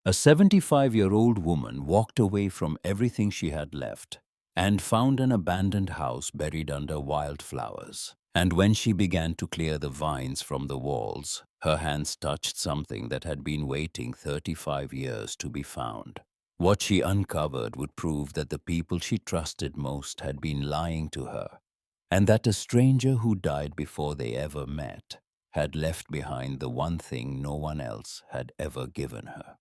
A 75-year-old woman walked away from everything she had left and found an abandoned house buried under wildflowers. And when she began to clear the vines from the walls, her hands touched something that had been waiting 35 years to be found. What she uncovered would prove that the people she trusted most had been lying to her, and that a stranger who died before they ever met had left behind the one thing no one else had ever given her: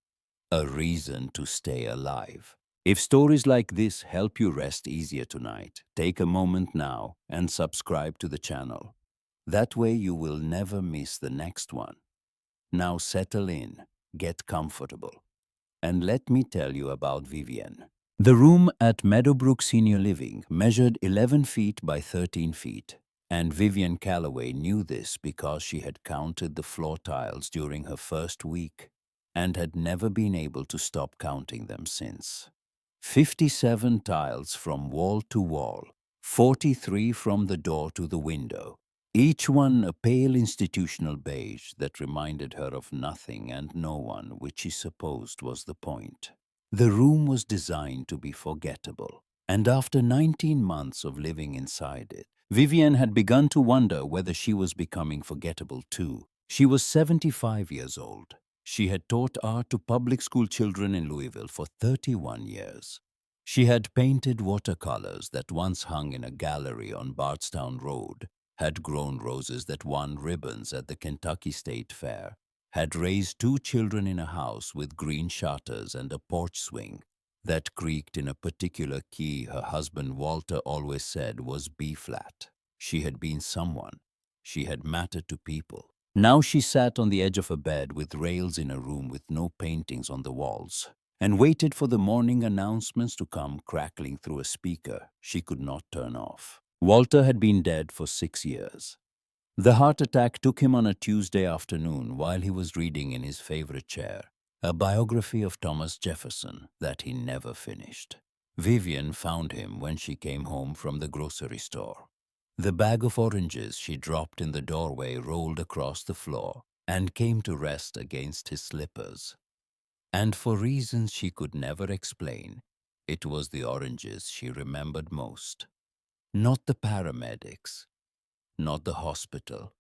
a reason to stay alive. If stories like this help you rest easier tonight, take a moment now and subscribe to the channel. That way you will never miss the next one. Now settle in, get comfortable, and let me tell you about Vivienne. The room at Meadowbrook Senior Living measured 11 feet by 13 feet, and Vivienne Calloway knew this because she had counted the floor tiles during her first week and had never been able to stop counting them since. 57 tiles from wall to wall, 43 from the door to the window, each one a pale institutional beige that reminded her of nothing and no one, which she supposed was the point. The room was designed to be forgettable, and after 19 months of living inside it, Vivienne had begun to wonder whether she was becoming forgettable too. She was 75 years old. She had taught art to public school children in Louisville for 31 years. She had painted watercolors that once hung in a gallery on Bardstown Road, had grown roses that won ribbons at the Kentucky State Fair, had raised 2 children in a house with green shutters and a porch swing that creaked in a particular key her husband Walter always said was B-flat. She had been someone. She had mattered to people. Now she sat on the edge of a bed with rails in a room with no paintings on the walls, and waited for the morning announcements to come crackling through a speaker she could not turn off. Walter had been dead for 6 years. The heart attack took him on a Tuesday afternoon while he was reading in his favorite chair, a biography of Thomas Jefferson that he never finished. Vivienne found him when she came home from the grocery store. The bag of oranges she dropped in the doorway rolled across the floor and came to rest against his slippers. And for reasons she could never explain, it was the oranges she remembered most. Not the paramedics, not the hospital.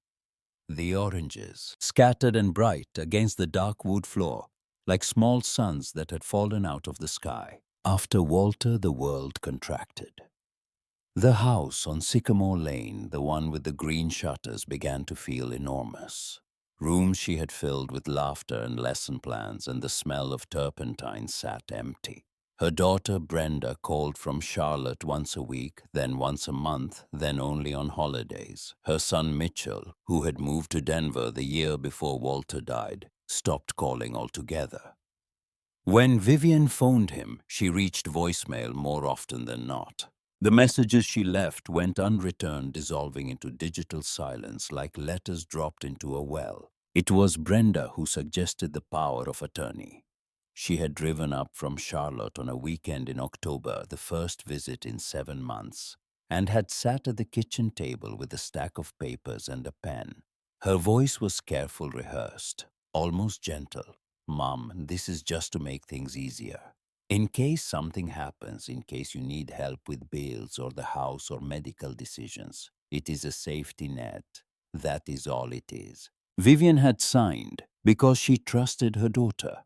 The oranges, scattered and bright against the dark wood floor, like small suns that had fallen out of the sky. After Walter, the world contracted. The house on Sycamore Lane, the one with the green shutters, began to feel enormous. Rooms she had filled with laughter and lesson plans and the smell of turpentine sat empty. Her daughter Brenda called from Charlotte once a week, then once a month, then only on holidays. Her son Mitchell, who had moved to Denver the year before Walter died, stopped calling altogether. When Vivienne phoned him, she reached voicemail more often than not. The messages she left went unreturned, dissolving into digital silence like letters dropped into a well. It was Brenda who suggested the power of attorney. She had driven up from Charlotte on a weekend in October, the first visit in 7 months, and had sat at the kitchen table with a stack of papers and a pen. Her voice was careful, rehearsed, almost gentle. "Mom, this is just to make things easier. In case something happens, in case you need help with bills or the house or medical decisions, it is a safety net. That is all it is." Vivienne had signed because she trusted her daughter,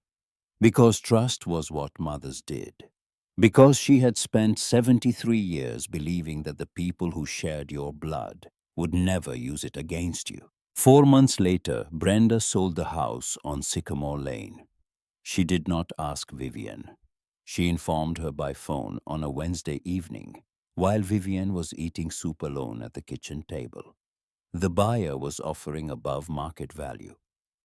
because trust was what mothers did, because she had spent 73 years believing that the people who shared your blood would never use it against you. 4 months later, Brenda sold the house on Sycamore Lane. She did not ask Vivienne. She informed her by phone on a Wednesday evening, while Vivienne was eating soup alone at the kitchen table. The buyer was offering above market value.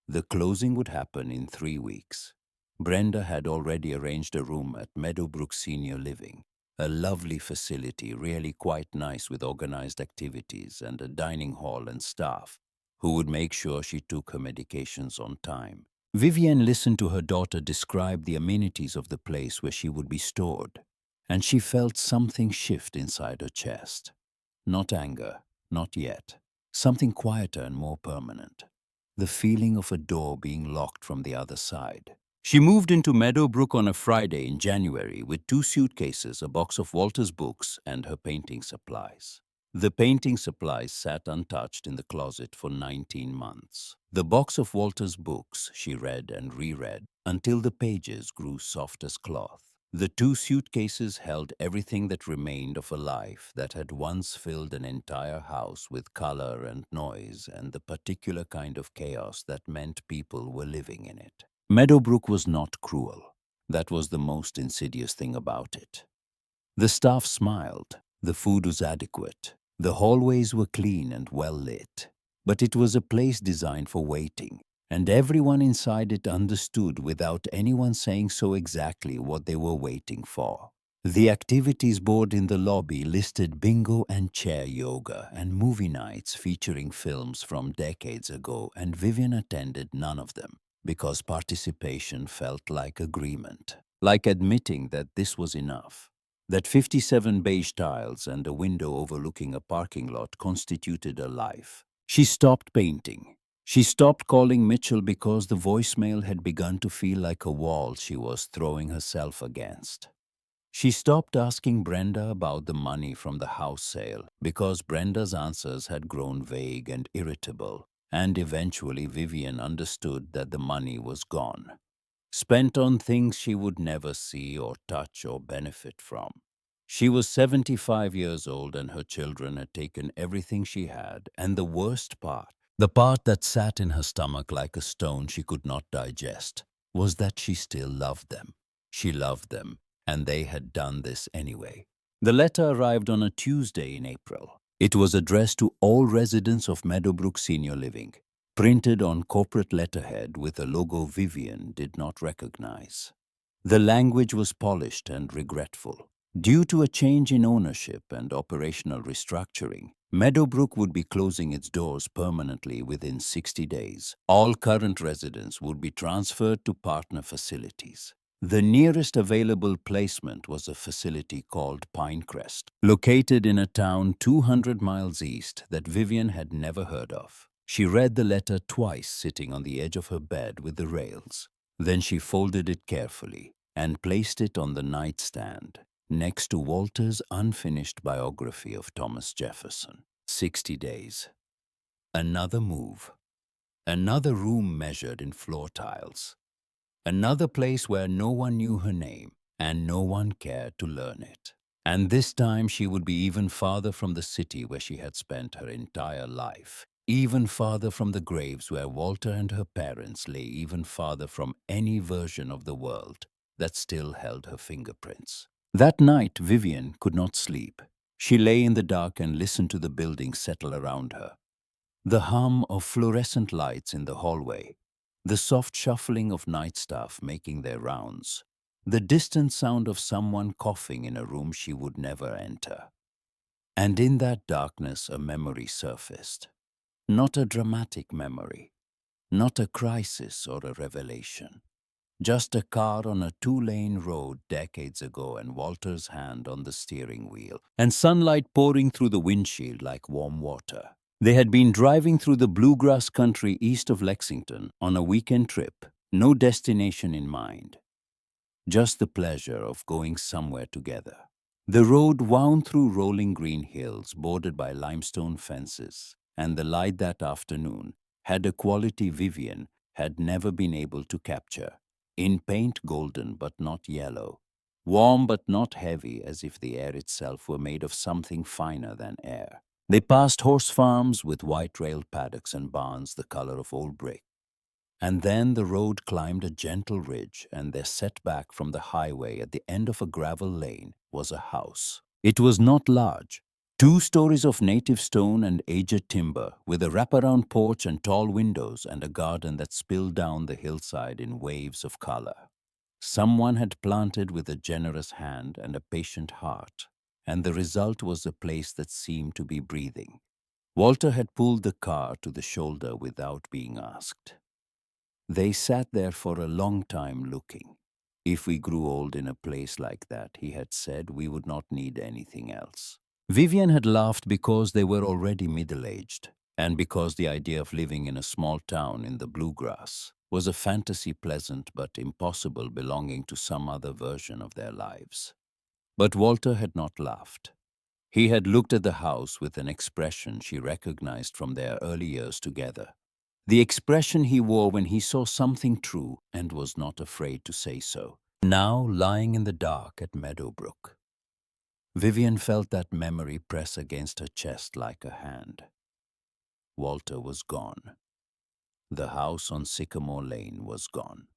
The closing would happen in 3 weeks. Brenda had already arranged a room at Meadowbrook Senior Living, a lovely facility, really quite nice with organized activities and a dining hall and staff who would make sure she took her medications on time. Vivienne listened to her daughter describe the amenities of the place where she would be stored, and she felt something shift inside her chest. Not anger, not yet. Something quieter and more permanent. The feeling of a door being locked from the other side. She moved into Meadowbrook on a Friday in January with 2 suitcases, a box of Walter's books, and her painting supplies. The painting supplies sat untouched in the closet for 19 months. The box of Walter's books she read and reread until the pages grew soft as cloth. The 2 suitcases held everything that remained of a life that had once filled an entire house with color and noise and the particular kind of chaos that meant people were living in it. Meadowbrook was not cruel. That was the most insidious thing about it. The staff smiled. The food was adequate. The hallways were clean and well lit. But it was a place designed for waiting, and everyone inside it understood without anyone saying so exactly what they were waiting for. The activities board in the lobby listed bingo and chair yoga and movie nights featuring films from decades ago, and Vivienne attended none of them because participation felt like agreement, like admitting that this was enough, that 57 beige tiles and a window overlooking a parking lot constituted a life. She stopped painting. She stopped calling Mitchell because the voicemail had begun to feel like a wall she was throwing herself against. She stopped asking Brenda about the money from the house sale because Brenda's answers had grown vague and irritable, and eventually Vivienne understood that the money was gone, spent on things she would never see or touch or benefit from. She was 75 years old and her children had taken everything she had, and the worst part, the part that sat in her stomach like a stone she could not digest, was that she still loved them. She loved them, and they had done this anyway. The letter arrived on a Tuesday in April. It was addressed to all residents of Meadowbrook Senior Living, printed on corporate letterhead with a logo Vivienne did not recognize. The language was polished and regretful. Due to a change in ownership and operational restructuring, Meadowbrook would be closing its doors permanently within 60 days. All current residents would be transferred to partner facilities. The nearest available placement was a facility called Pinecrest, located in a town 200 miles east that Vivienne had never heard of. She read the letter twice sitting on the edge of her bed with the rails. Then she folded it carefully and placed it on the nightstand next to Walter's unfinished biography of Thomas Jefferson. 60 days. Another move. Another room measured in floor tiles. Another place where no one knew her name and no one cared to learn it. And this time she would be even farther from the city where she had spent her entire life, even farther from the graves where Walter and her parents lay, even farther from any version of the world that still held her fingerprints. That night, Vivienne could not sleep. She lay in the dark and listened to the building settle around her. The hum of fluorescent lights in the hallway, the soft shuffling of night staff making their rounds, the distant sound of someone coughing in a room she would never enter. And in that darkness a memory surfaced. Not a dramatic memory, not a crisis or a revelation. Just a car on a 2-lane road decades ago and Walter's hand on the steering wheel, and sunlight pouring through the windshield like warm water. They had been driving through the bluegrass country east of Lexington on a weekend trip, no destination in mind, just the pleasure of going somewhere together. The road wound through rolling green hills bordered by limestone fences, and the light that afternoon had a quality Vivienne had never been able to capture. In paint golden but not yellow, warm but not heavy, as if the air itself were made of something finer than air. They passed horse farms with white-railed paddocks and barns the color of old brick. And then the road climbed a gentle ridge, and there set back from the highway at the end of a gravel lane was a house. It was not large. 2 stories of native stone and aged timber, with a wraparound porch and tall windows and a garden that spilled down the hillside in waves of color. Someone had planted with a generous hand and a patient heart, and the result was a place that seemed to be breathing. Walter had pulled the car to the shoulder without being asked. They sat there for a long time looking. If we grew old in a place like that, he had said, we would not need anything else. Vivienne had laughed because they were already middle-aged, and because the idea of living in a small town in the bluegrass was a fantasy pleasant but impossible belonging to some other version of their lives. But Walter had not laughed. He had looked at the house with an expression she recognized from their early years together. The expression he wore when he saw something true and was not afraid to say so. Now, lying in the dark at Meadowbrook, Vivienne felt that memory press against her chest like a hand. Walter was gone. The house on Sycamore Lane was gone.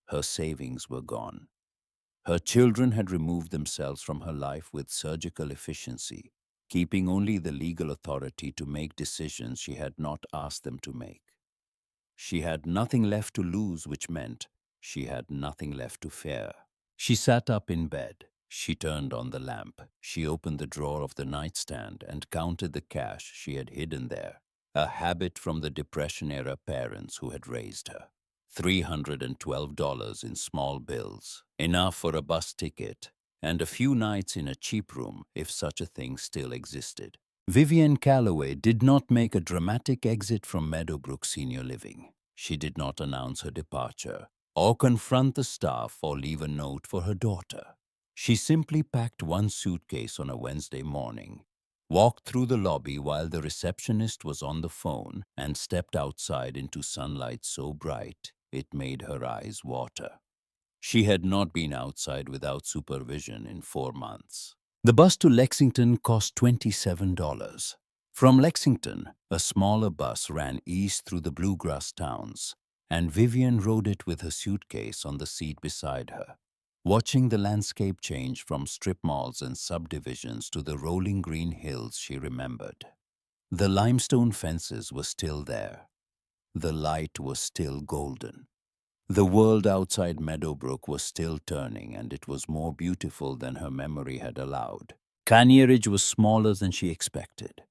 Her savings were gone. Her children had removed themselves from her life with surgical efficiency, keeping only the legal authority to make decisions she had not asked them to make. She had nothing left to lose, which meant she had nothing left to fear. She sat up in bed. She turned on the lamp. She opened the drawer of the nightstand and counted the cash she had hidden there, a habit from the Depression-era parents who had raised her. $312 in small bills, enough for a bus ticket and a few nights in a cheap room if such a thing still existed. Vivienne Calloway did not make a dramatic exit from Meadowbrook Senior Living. She did not announce her departure, or confront the staff or leave a note for her daughter. She simply packed one suitcase on a Wednesday morning, walked through the lobby while the receptionist was on the phone, and stepped outside into sunlight so bright it made her eyes water. She had not been outside without supervision in 4 months. The bus to Lexington cost $27. From Lexington, a smaller bus ran east through the bluegrass towns, and Vivienne rode it with her suitcase on the seat beside her, watching the landscape change from strip malls and subdivisions to the rolling green hills she remembered. The limestone fences were still there. The light was still golden. The world outside Meadowbrook was still turning, and it was more beautiful than her memory had allowed. Caneridge was smaller than she expected.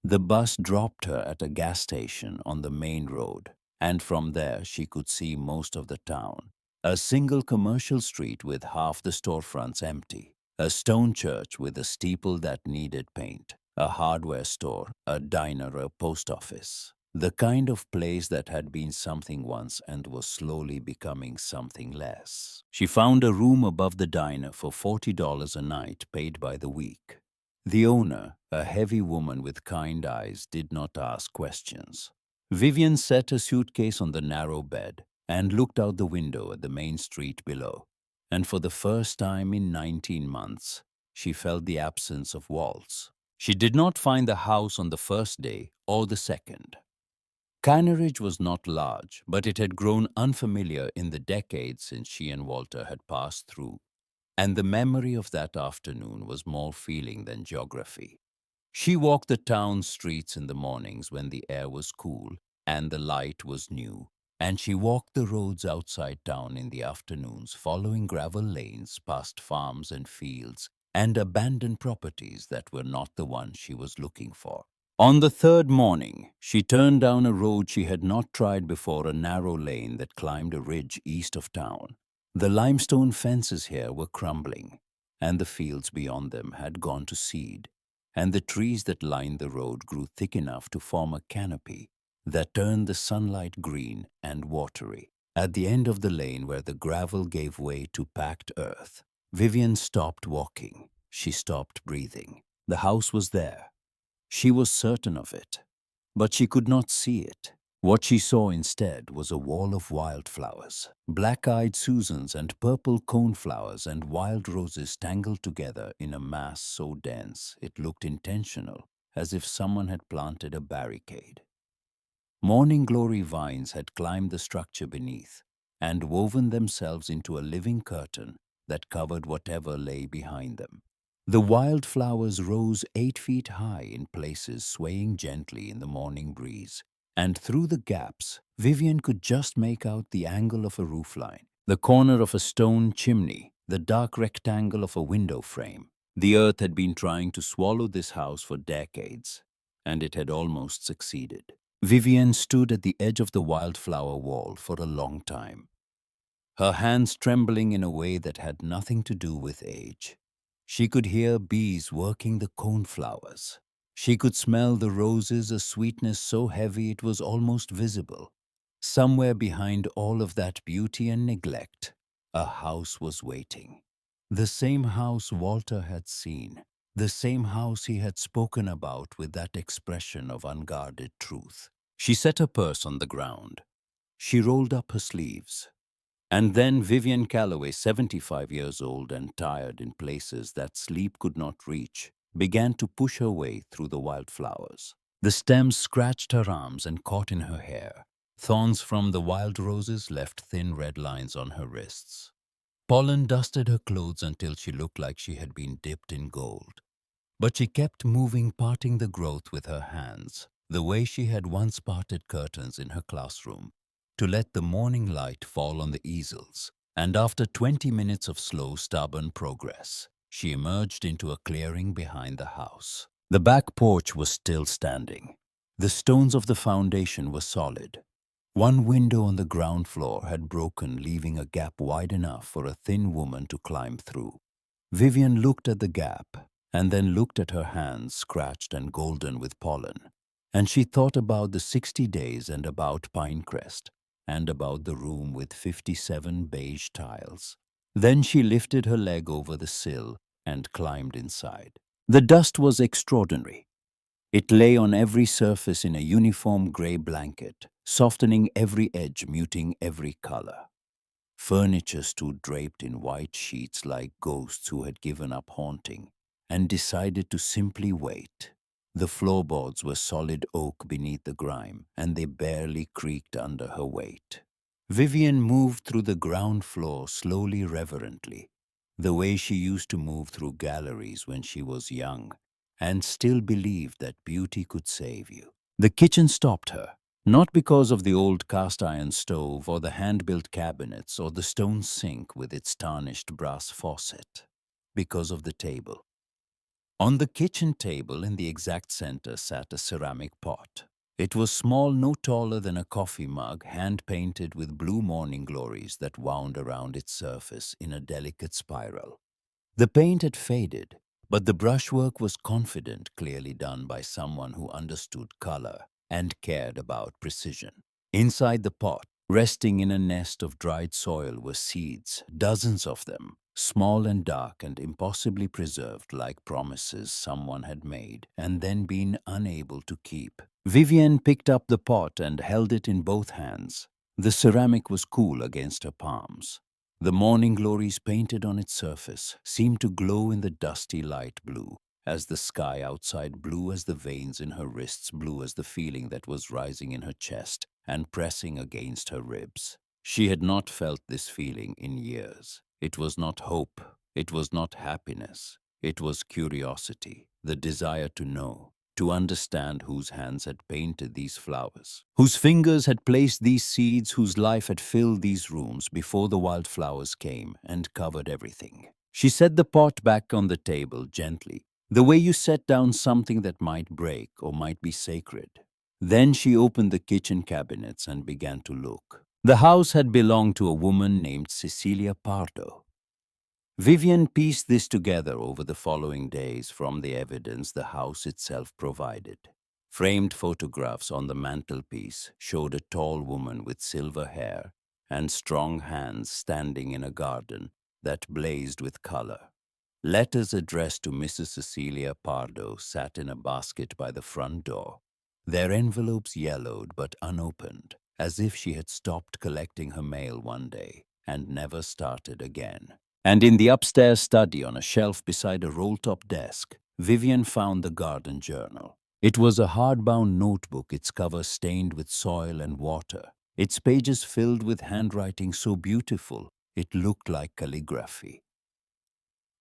The bus dropped her at a gas station on the main road, and from there she could see most of the town. A single commercial street with half the storefronts empty, a stone church with a steeple that needed paint, a hardware store, a diner, a post office. The kind of place that had been something once and was slowly becoming something less. She found a room above the diner for $40 a night, paid by the week. The owner, a heavy woman with kind eyes, did not ask questions. Vivienne set her suitcase on the narrow bed and looked out the window at the main street below. And for the first time in 19 months, she felt the absence of walls. She did not find the house on the first day or the second. Caneridge was not large, but it had grown unfamiliar in the decades since she and Walter had passed through, and the memory of that afternoon was more feeling than geography. She walked the town streets in the mornings when the air was cool and the light was new, and she walked the roads outside town in the afternoons, following gravel lanes past farms and fields and abandoned properties that were not the ones she was looking for. On the third morning, she turned down a road she had not tried before, a narrow lane that climbed a ridge east of town. The limestone fences here were crumbling, and the fields beyond them had gone to seed, and the trees that lined the road grew thick enough to form a canopy that turned the sunlight green and watery. At the end of the lane where the gravel gave way to packed earth, Vivienne stopped walking. She stopped breathing. The house was there. She was certain of it, but she could not see it. What she saw instead was a wall of wildflowers, black-eyed Susans and purple coneflowers and wild roses tangled together in a mass so dense it looked intentional, as if someone had planted a barricade. Morning glory vines had climbed the structure beneath and woven themselves into a living curtain that covered whatever lay behind them. The wildflowers rose 8 feet high in places, swaying gently in the morning breeze, and through the gaps, Vivienne could just make out the angle of a roofline, the corner of a stone chimney, the dark rectangle of a window frame. The earth had been trying to swallow this house for decades, and it had almost succeeded. Vivienne stood at the edge of the wildflower wall for a long time, her hands trembling in a way that had nothing to do with age. She could hear bees working the coneflowers. She could smell the roses, a sweetness so heavy it was almost visible. Somewhere behind all of that beauty and neglect, a house was waiting. The same house Walter had seen, the same house he had spoken about with that expression of unguarded truth. She set her purse on the ground. She rolled up her sleeves. And then Vivienne Calloway, 75 years old and tired in places that sleep could not reach, began to push her way through the wildflowers. The stems scratched her arms and caught in her hair. Thorns from the wild roses left thin red lines on her wrists. Pollen dusted her clothes until she looked like she had been dipped in gold. But she kept moving, parting the growth with her hands, the way she had once parted curtains in her classroom, to let the morning light fall on the easels. And after 20 minutes of slow, stubborn progress, she emerged into a clearing behind the house. The back porch was still standing. The stones of the foundation were solid. One window on the ground floor had broken, leaving a gap wide enough for a thin woman to climb through. Vivienne looked at the gap, and then looked at her hands scratched and golden with pollen. And she thought about the 60 days and about Pinecrest, and about the room with 57 beige tiles. Then she lifted her leg over the sill and climbed inside. The dust was extraordinary. It lay on every surface in a uniform grey blanket, softening every edge, muting every color. Furniture stood draped in white sheets like ghosts who had given up haunting and decided to simply wait. The floorboards were solid oak beneath the grime, and they barely creaked under her weight. Vivienne moved through the ground floor slowly, reverently, the way she used to move through galleries when she was young, and still believed that beauty could save you. The kitchen stopped her. Not because of the old cast-iron stove or the hand-built cabinets or the stone sink with its tarnished brass faucet. Because of the table. On the kitchen table in the exact center sat a ceramic pot. It was small, no taller than a coffee mug, hand-painted with blue morning glories that wound around its surface in a delicate spiral. The paint had faded, but the brushwork was confident, clearly done by someone who understood color and cared about precision. Inside the pot, resting in a nest of dried soil, were seeds, dozens of them, small and dark and impossibly preserved, like promises someone had made and then been unable to keep. Vivienne picked up the pot and held it in both hands. The ceramic was cool against her palms. The morning glories painted on its surface seemed to glow in the dusty light blue, as the sky outside, blue as the veins in her wrists, blue as the feeling that was rising in her chest and pressing against her ribs. She had not felt this feeling in years. It was not hope. It was not happiness. It was curiosity, the desire to know, to understand whose hands had painted these flowers, whose fingers had placed these seeds, whose life had filled these rooms before the wildflowers came and covered everything. She set the pot back on the table gently, the way you set down something that might break or might be sacred. Then she opened the kitchen cabinets and began to look. The house had belonged to a woman named Cecilia Pardoe. Vivienne pieced this together over the following days from the evidence the house itself provided. Framed photographs on the mantelpiece showed a tall woman with silver hair and strong hands standing in a garden that blazed with color. Letters addressed to Mrs. Cecilia Pardoe sat in a basket by the front door, their envelopes yellowed but unopened, as if she had stopped collecting her mail one day and never started again. And in the upstairs study, on a shelf beside a roll-top desk, Vivienne found the garden journal. It was a hardbound notebook, its cover stained with soil and water, its pages filled with handwriting so beautiful it looked like calligraphy.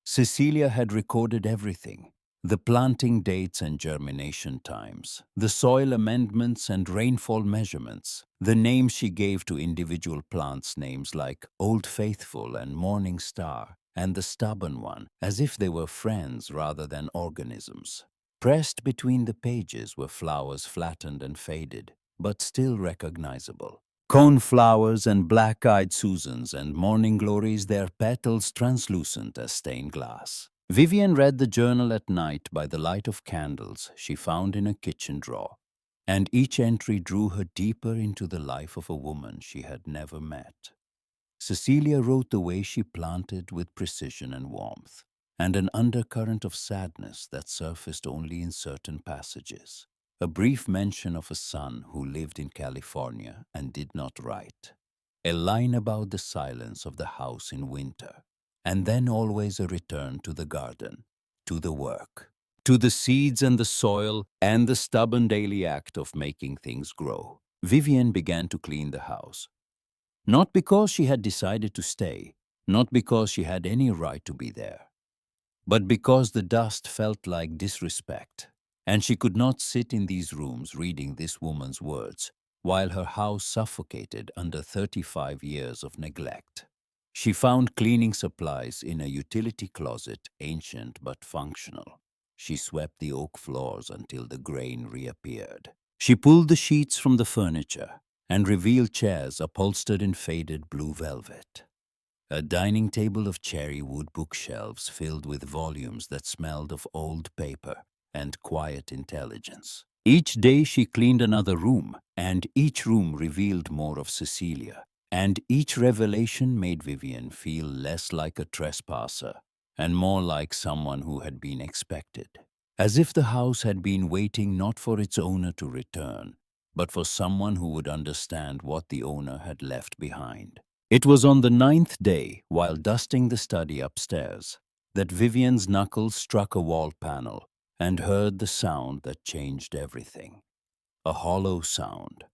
Cecilia had recorded everything: the planting dates and germination times, the soil amendments and rainfall measurements, the names she gave to individual plants, names like Old Faithful and Morning Star, and the stubborn one, as if they were friends rather than organisms. Pressed between the pages were flowers flattened and faded, but still recognizable. Coneflowers and black-eyed Susans and morning glories, their petals translucent as stained glass. Vivienne read the journal at night by the light of candles she found in a kitchen drawer. and each entry drew her deeper into the life of a woman she had never met. Cecilia wrote the way she planted with precision and warmth, and an undercurrent of sadness that surfaced only in certain passages. A brief mention of a son who lived in California and did not write. A line about the silence of the house in winter, and then always a return to the garden, to the work, to the seeds and the soil and the stubborn daily act of making things grow. Vivienne began to clean the house. Not because she had decided to stay, not because she had any right to be there, but because the dust felt like disrespect, and she could not sit in these rooms reading this woman's words while her house suffocated under 35 years of neglect. She found cleaning supplies in a utility closet, ancient but functional. She swept the oak floors until the grain reappeared. She pulled the sheets from the furniture and revealed chairs upholstered in faded blue velvet. A dining table of cherry wood bookshelves filled with volumes that smelled of old paper and quiet intelligence. Each day she cleaned another room, and each room revealed more of Cecilia, and each revelation made Vivienne feel less like a trespasser and more like someone who had been expected, as if the house had been waiting not for its owner to return, but for someone who would understand what the owner had left behind. It was on the 9th day, while dusting the study upstairs, that Vivienne's knuckles struck a wall panel and heard the sound that changed everything. A hollow sound.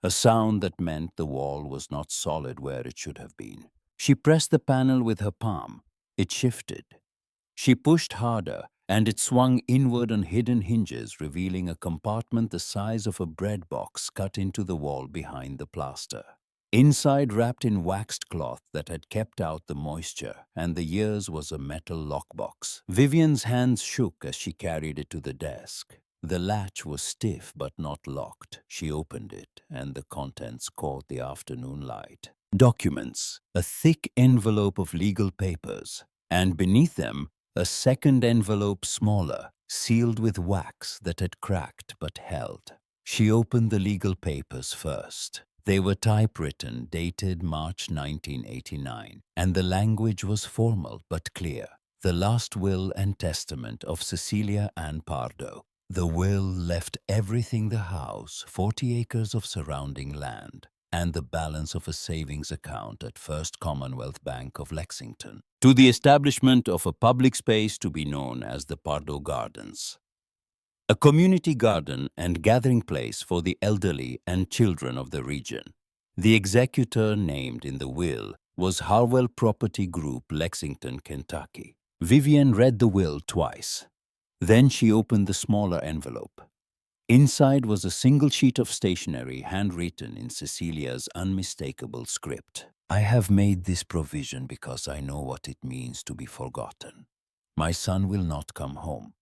A sound that meant the wall was not solid where it should have been. She pressed the panel with her palm. It shifted. She pushed harder, and it swung inward on hidden hinges, revealing a compartment the size of a bread box cut into the wall behind the plaster. Inside, wrapped in waxed cloth that had kept out the moisture and the years, was a metal lockbox. Vivienne's hands shook as she carried it to the desk. The latch was stiff but not locked. She opened it, and the contents caught the afternoon light. Documents, a thick envelope of legal papers, and beneath them, a second envelope smaller, sealed with wax that had cracked but held. She opened the legal papers first. They were typewritten, dated March 1989, and the language was formal but clear. The last will and testament of Cecilia Pardoe. The will left everything: the house, 40 acres of surrounding land, and the balance of a savings account at First Commonwealth Bank of Lexington, to the establishment of a public space to be known as the Pardoe Gardens. A community garden and gathering place for the elderly and children of the region. The executor named in the will was Harwell Property Group, Lexington, Kentucky. Vivienne read the will twice. Then she opened the smaller envelope. Inside was a single sheet of stationery handwritten in Cecilia's unmistakable script. I have made this provision because I know what it means to be forgotten. My son will not come home.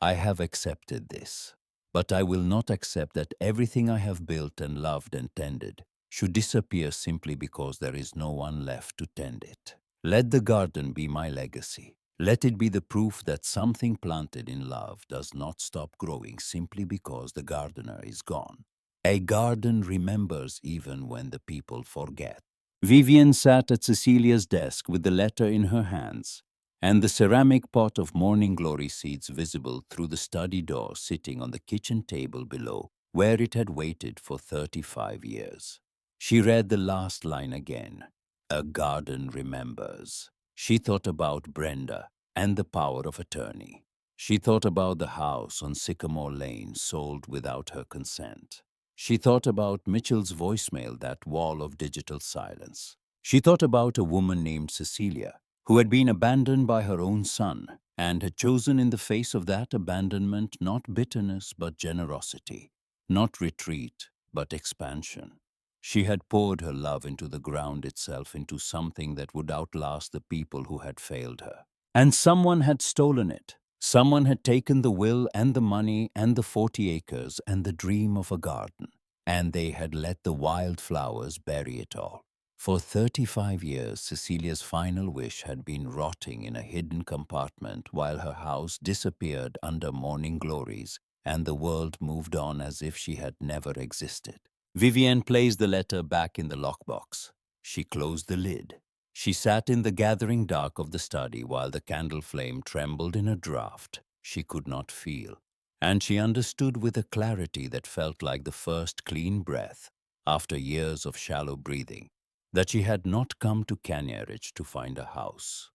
I have accepted this, but I will not accept that everything I have built and loved and tended should disappear simply because there is no one left to tend it. Let the garden be my legacy. Let it be the proof that something planted in love does not stop growing simply because the gardener is gone. A garden remembers even when the people forget. Vivienne sat at Cecilia's desk with the letter in her hands, and the ceramic pot of morning glory seeds visible through the study door sitting on the kitchen table below, where it had waited for 35 years. She read the last line again. A garden remembers. She thought about Brenda and the power of attorney. She thought about the house on Sycamore Lane sold without her consent. She thought about Mitchell's voicemail, that wall of digital silence. She thought about a woman named Cecilia, who had been abandoned by her own son and had chosen in the face of that abandonment not bitterness but generosity, not retreat but expansion. She had poured her love into the ground itself, into something that would outlast the people who had failed her. And someone had stolen it. Someone had taken the will and the money and the 40 acres and the dream of a garden, and they had let the wildflowers bury it all. For 35 years, Cecilia's final wish had been rotting in a hidden compartment while her house disappeared under morning glories and the world moved on as if she had never existed. Vivienne placed the letter back in the lockbox. She closed the lid. She sat in the gathering dark of the study while the candle flame trembled in a draught she could not feel, and she understood with a clarity that felt like the first clean breath after years of shallow breathing that she had not come to Caneridge to find a house.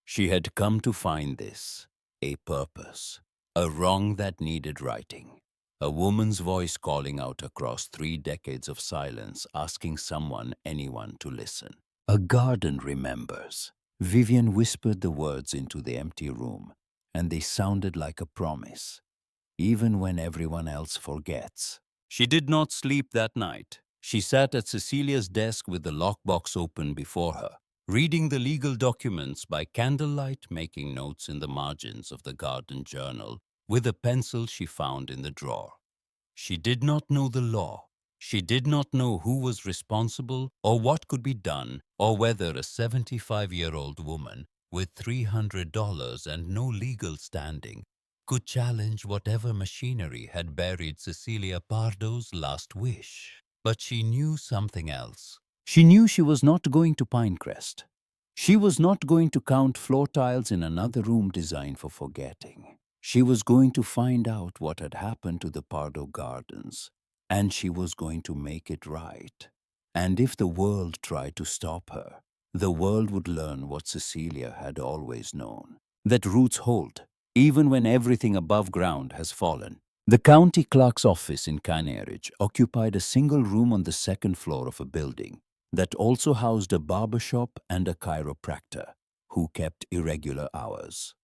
She had come to find this, a purpose, a wrong that needed righting, a woman's voice calling out across 3 decades of silence, asking someone, anyone, to listen. A garden remembers. Vivienne whispered the words into the empty room, and they sounded like a promise, even when everyone else forgets. She did not sleep that night. She sat at Cecilia's desk with the lockbox open before her, reading the legal documents by candlelight, making notes in the margins of the garden journal with a pencil she found in the drawer. She did not know the law. She did not know who was responsible or what could be done, or whether a 75-year-old woman with $300 and no legal standing could challenge whatever machinery had buried Cecilia Pardoe's last wish. But she knew something else. She knew she was not going to Pinecrest. She was not going to count floor tiles in another room designed for forgetting. She was going to find out what had happened to the Pardoe Gardens, and she was going to make it right. And if the world tried to stop her, the world would learn what Cecilia had always known, that roots hold, even when everything above ground has fallen. The county clerk's office in Caneridge occupied a single room on the second floor of a building that also housed a barber shop and a chiropractor who kept irregular hours.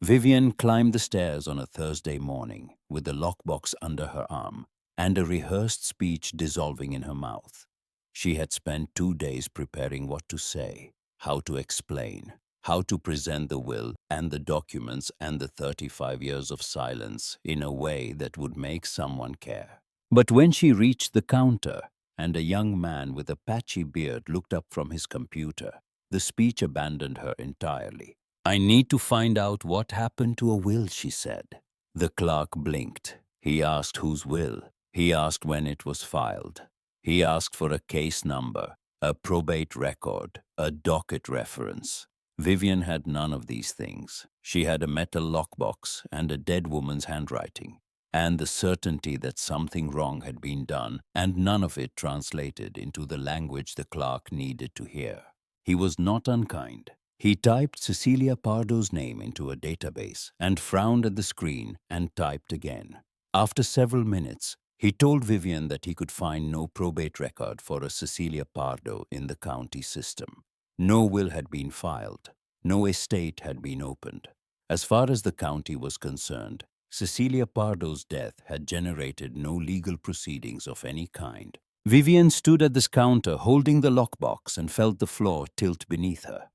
Vivienne climbed the stairs on a Thursday morning with the lockbox under her arm and a rehearsed speech dissolving in her mouth. She had spent 2 days preparing what to say, how to explain, how to present the will and the documents and the 35 years of silence in a way that would make someone care. But when she reached the counter and a young man with a patchy beard looked up from his computer, the speech abandoned her entirely. "I need to find out what happened to a will," she said. The clerk blinked. He asked whose will. He asked when it was filed. He asked for a case number, a probate record, a docket reference. Vivienne had none of these things. She had a metal lockbox and a dead woman's handwriting, and the certainty that something wrong had been done, and none of it translated into the language the clerk needed to hear. He was not unkind. He typed Cecilia Pardoe's name into a database and frowned at the screen and typed again. After several minutes, he told Vivienne that he could find no probate record for a Cecilia Pardoe in the county system. No will had been filed. No estate had been opened. As far as the county was concerned, Cecilia Pardoe's death had generated no legal proceedings of any kind. Vivienne stood at this counter holding the lockbox and felt the floor tilt beneath her.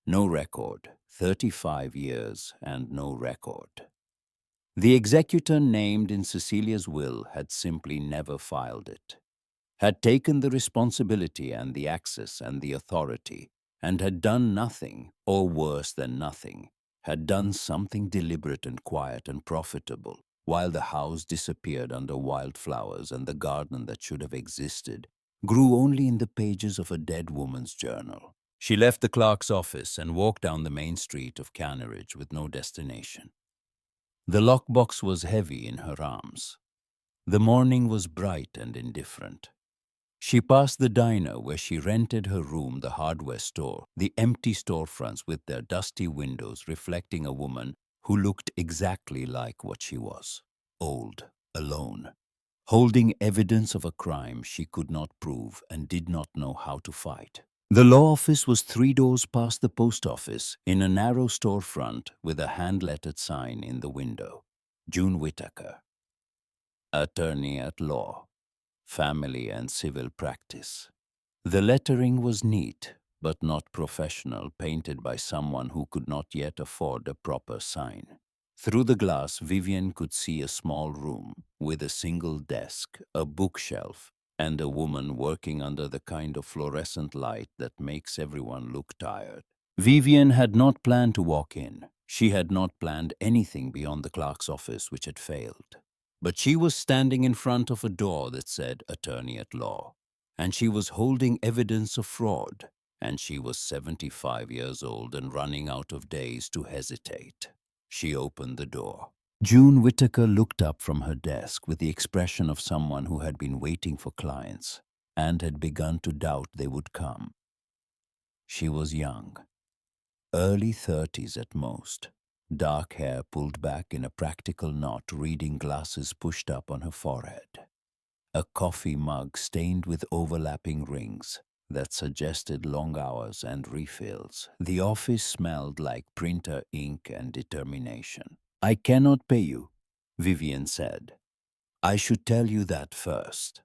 No record, 35 years and no record. The executor named in Cecilia's will had simply never filed it, had taken the responsibility and the access and the authority, and had done nothing, or worse than nothing, had done something deliberate and quiet and profitable, while the house disappeared under wildflowers and the garden that should have existed grew only in the pages of a dead woman's journal. She left the clerk's office and walked down the main street of Caneridge with no destination. The lockbox was heavy in her arms. The morning was bright and indifferent. She passed the diner where she rented her room, the hardware store, the empty storefronts with their dusty windows reflecting a woman who looked exactly like what she was: old, alone, holding evidence of a crime she could not prove and did not know how to fight. The law office was 3 doors past the post office in a narrow storefront with a hand-lettered sign in the window: June Whittaker, attorney at law, family and civil practice. The lettering was neat, but not professional, painted by someone who could not yet afford a proper sign. Through the glass, Vivienne could see a small room with a single desk, a bookshelf, and a woman working under the kind of fluorescent light that makes everyone look tired. Vivienne had not planned to walk in. She had not planned anything beyond the clerk's office, which had failed. But she was standing in front of a door that said attorney at law, and she was holding evidence of fraud, and she was 75 years old and running out of days to hesitate. She opened the door. June Whittaker looked up from her desk with the expression of someone who had been waiting for clients and had begun to doubt they would come. She was young, early 30s at most, dark hair pulled back in a practical knot, reading glasses pushed up on her forehead, a coffee mug stained with overlapping rings that suggested long hours and refills. The office smelled like printer ink and determination. "I cannot pay you," Vivienne said. "I should tell you that first.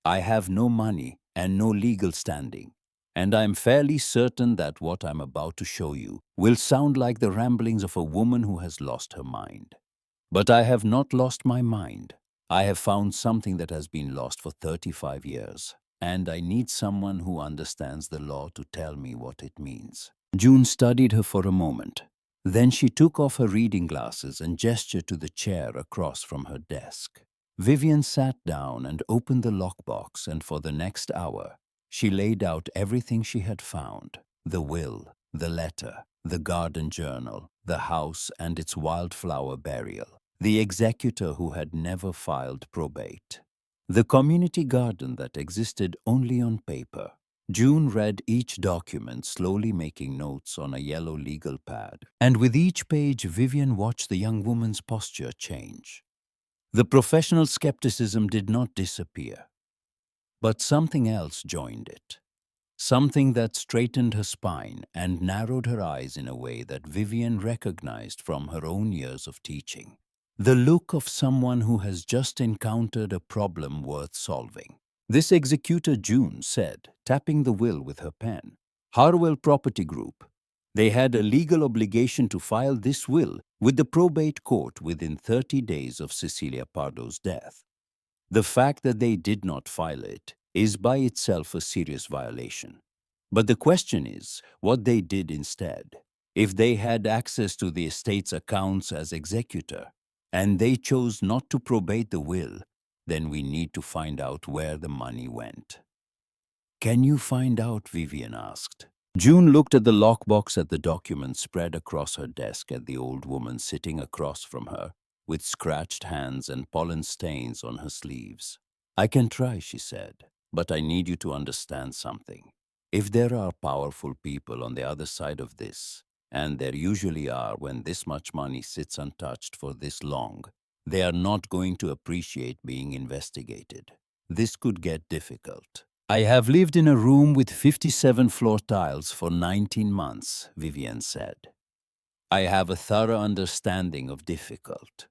I have no money and no legal standing, and I am fairly certain that what I'm about to show you will sound like the ramblings of a woman who has lost her mind. But I have not lost my mind. I have found something that has been lost for 35 years, and I need someone who understands the law to tell me what it means." June studied her for a moment. Then she took off her reading glasses and gestured to the chair across from her desk. Vivienne sat down and opened the lockbox, and for the next hour, she laid out everything she had found: the will, the letter, the garden journal, the house and its wildflower burial, the executor who had never filed probate, the community garden that existed only on paper. June read each document, slowly making notes on a yellow legal pad, and with each page, Vivienne watched the young woman's posture change. The professional skepticism did not disappear, but something else joined it. Something that straightened her spine and narrowed her eyes in a way that Vivienne recognized from her own years of teaching. The look of someone who has just encountered a problem worth solving. "This executor," June said, tapping the will with her pen. "Harwell Property Group. They had a legal obligation to file this will with the probate court within 30 days of Cecilia Pardoe's death. The fact that they did not file it is by itself a serious violation. But the question is what they did instead. If they had access to the estate's accounts as executor, and they chose not to probate the will, then we need to find out where the money went." "Can you find out?" Vivienne asked. June looked at the lockbox, at the documents spread across her desk, at the old woman sitting across from her, with scratched hands and pollen stains on her sleeves. "I can try," she said, "but I need you to understand something. If there are powerful people on the other side of this, and there usually are when this much money sits untouched for this long, they are not going to appreciate being investigated. This could get difficult." "I have lived in a room with 57 floor tiles for 19 months, Vivienne said. "I have a thorough understanding of difficult."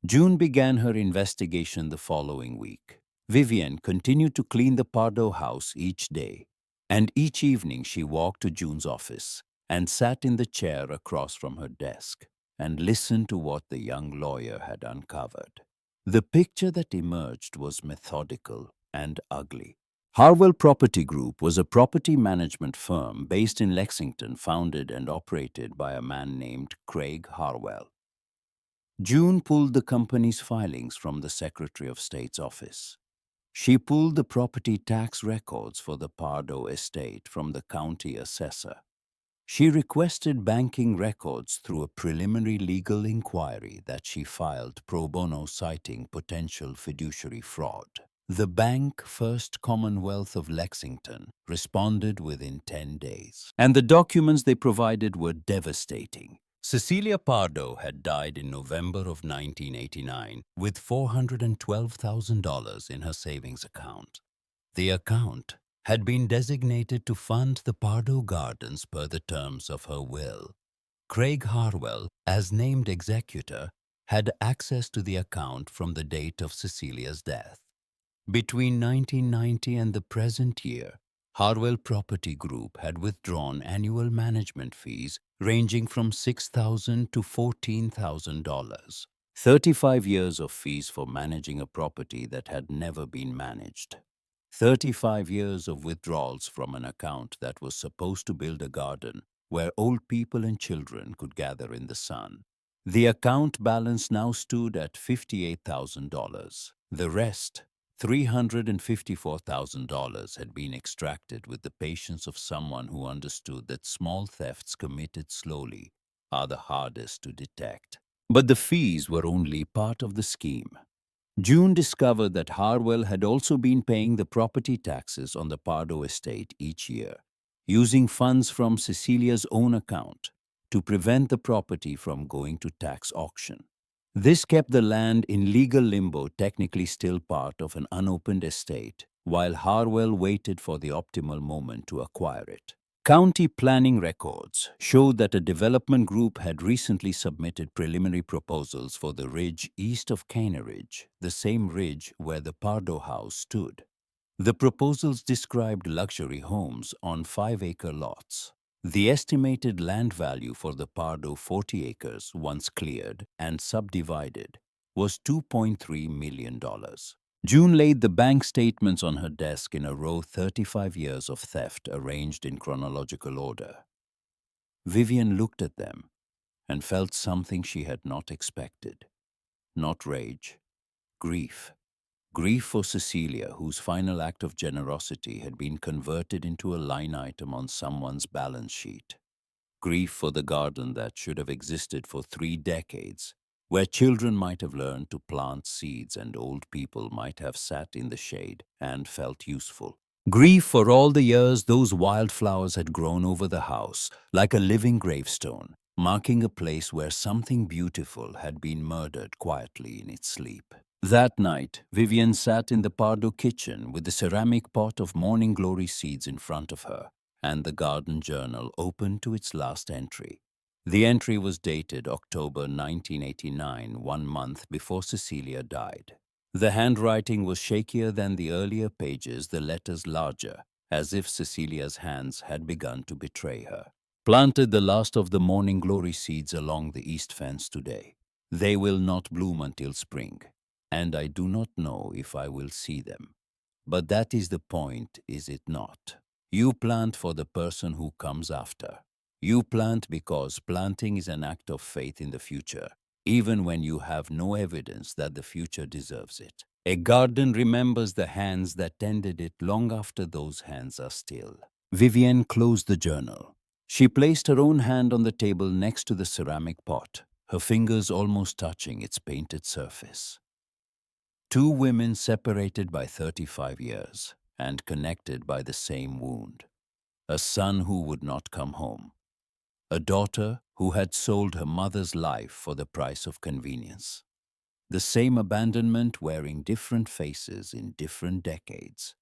June began her investigation the following week. Vivienne continued to clean the Pardoe house each day, and each evening she walked to June's office and sat in the chair across from her desk and listened to what the young lawyer had uncovered. The picture that emerged was methodical and ugly. Harwell Property Group was a property management firm based in Lexington, founded and operated by a man named Craig Harwell. June pulled the company's filings from the Secretary of State's office. She pulled the property tax records for the Pardoe estate from the county assessor. She requested banking records through a preliminary legal inquiry that she filed pro bono, citing potential fiduciary fraud. The bank, First Commonwealth of Lexington, responded within 10 days, and the documents they provided were devastating. Cecilia Pardoe had died in November of 1989 with $412,000 in her savings account. The account had been designated to fund the Pardoe Gardens per the terms of her will. Craig Harwell, as named executor, had access to the account from the date of Cecilia's death. Between 1990 and the present year, Harwell Property Group had withdrawn annual management fees ranging from $6,000 to $14,000. 35 years of fees for managing a property that had never been managed. 35 years of withdrawals from an account that was supposed to build a garden where old people and children could gather in the sun. The account balance now stood at $58,000. The rest, $354,000, had been extracted with the patience of someone who understood that small thefts committed slowly are the hardest to detect. But the fees were only part of the scheme. June discovered that Harwell had also been paying the property taxes on the Pardoe estate each year, using funds from Cecilia's own account to prevent the property from going to tax auction. This kept the land in legal limbo, technically still part of an unopened estate, while Harwell waited for the optimal moment to acquire it. County planning records showed that a development group had recently submitted preliminary proposals for the ridge east of Caneridge, the same ridge where the Pardoe house stood. The proposals described luxury homes on 5-acre lots. The estimated land value for the Pardoe 40 acres, once cleared and subdivided, was $2.3 million. June laid the bank statements on her desk in a row, 35 years of theft arranged in chronological order. Vivienne looked at them and felt something she had not expected. Not rage, grief. Grief for Cecilia, whose final act of generosity had been converted into a line item on someone's balance sheet. Grief for the garden that should have existed for 3 decades, where children might have learned to plant seeds and old people might have sat in the shade and felt useful. Grief for all the years those wildflowers had grown over the house, like a living gravestone, marking a place where something beautiful had been murdered quietly in its sleep. That night, Vivienne sat in the Pardoe kitchen with the ceramic pot of morning glory seeds in front of her, and the garden journal open to its last entry. The entry was dated October 1989, 1 month before Cecilia died. The handwriting was shakier than the earlier pages, the letters larger, as if Cecilia's hands had begun to betray her. Planted the last of the morning glory seeds along the east fence today. They will not bloom until spring, and I do not know if I will see them. But that is the point, is it not? You plant for the person who comes after. You plant because planting is an act of faith in the future, even when you have no evidence that the future deserves it. A garden remembers the hands that tended it long after those hands are still. Vivienne closed the journal. She placed her own hand on the table next to the ceramic pot, her fingers almost touching its painted surface. 2 women separated by 35 years and connected by the same wound. A son who would not come home. A daughter who had sold her mother's life for the price of convenience. The same abandonment wearing different faces in different decades.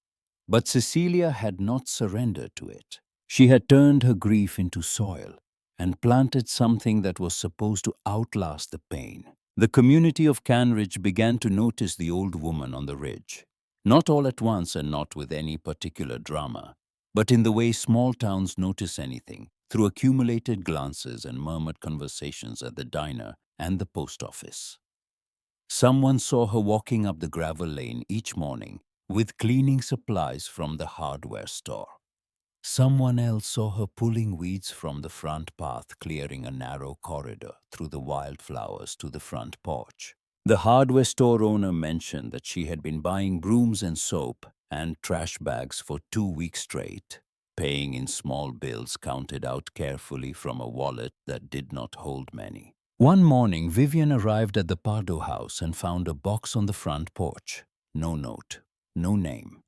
But Cecilia had not surrendered to it. She had turned her grief into soil and planted something that was supposed to outlast the pain. The community of Caneridge began to notice the old woman on the ridge. Not all at once and not with any particular drama, but in the way small towns notice anything, through accumulated glances and murmured conversations at the diner and the post office. Someone saw her walking up the gravel lane each morning with cleaning supplies from the hardware store. Someone else saw her pulling weeds from the front path, clearing a narrow corridor through the wildflowers to the front porch. The hardware store owner mentioned that she had been buying brooms and soap and trash bags for 2 weeks straight, paying in small bills counted out carefully from a wallet that did not hold many. One morning, Vivienne arrived at the Pardoe house and found a box on the front porch. No note, no name.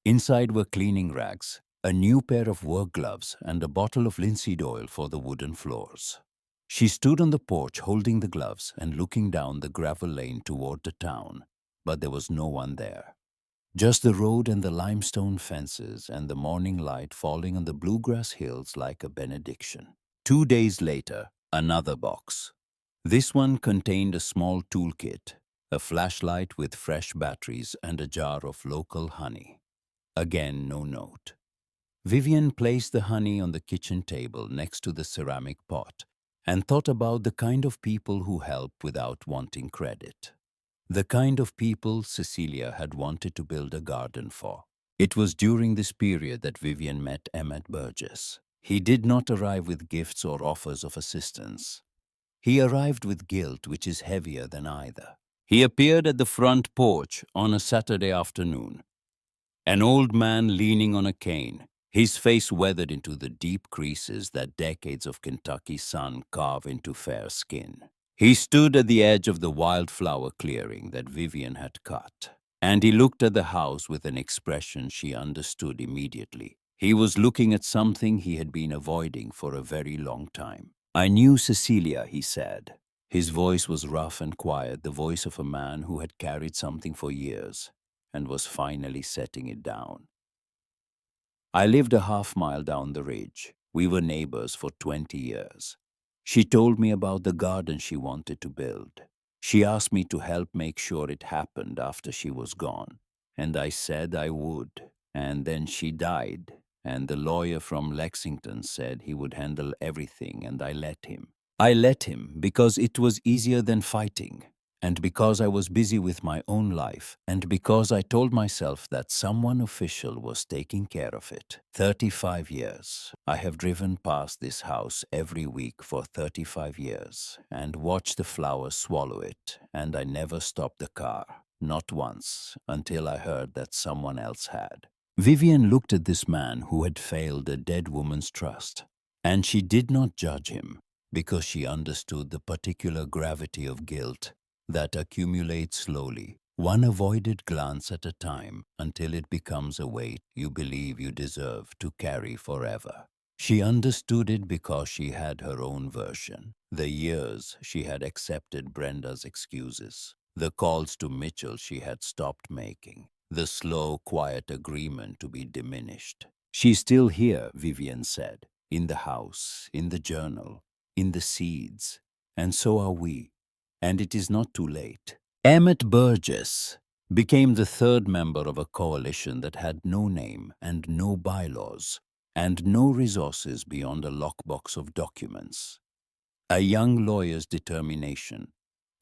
Inside were cleaning rags, a new pair of work gloves, and a bottle of linseed oil for the wooden floors. She stood on the porch holding the gloves and looking down the gravel lane toward the town, but there was no one there. Just the road and the limestone fences and the morning light falling on the bluegrass hills like a benediction. 2 days later, another box. This one contained a small toolkit, a flashlight with fresh batteries, and a jar of local honey. Again, no note. Vivienne placed the honey on the kitchen table next to the ceramic pot and thought about the kind of people who help without wanting credit. The kind of people Cecilia had wanted to build a garden for. It was during this period that Vivienne met Emmett Burgess. He did not arrive with gifts or offers of assistance. He arrived with guilt which is heavier than either. He appeared at the front porch on a Saturday afternoon, an old man leaning on a cane, his face weathered into the deep creases that decades of Kentucky sun carve into fair skin. He stood at the edge of the wildflower clearing that Vivienne had cut, and he looked at the house with an expression she understood immediately. He was looking at something he had been avoiding for a very long time. "I knew Cecilia," he said. His voice was rough and quiet, the voice of a man who had carried something for years and was finally setting it down. "I lived a half-mile down the ridge. We were neighbors for 20 years. She told me about the garden she wanted to build. She asked me to help make sure it happened after she was gone, and I said I would. And then she died, and the lawyer from Lexington said he would handle everything, and I let him. I let him because it was easier than fighting, and because I was busy with my own life, and because I told myself that someone official was taking care of it. 35 years. I have driven past this house every week for 35 years and watched the flowers swallow it, and I never stopped the car, not once, until I heard that someone else had." Vivienne looked at this man who had failed a dead woman's trust, and she did not judge him because she understood the particular gravity of guilt that accumulates slowly, one avoided glance at a time, until it becomes a weight you believe you deserve to carry forever. She understood it because she had her own version. The years she had accepted Brenda's excuses, the calls to Mitchell she had stopped making, the slow, quiet agreement to be diminished. "She's still here," Vivienne said, "in the house, in the journal, in the seeds, and so are we. And it is not too late." Emmett Burgess became the third member of a coalition that had no name and no bylaws and no resources beyond a lockbox of documents. A young lawyer's determination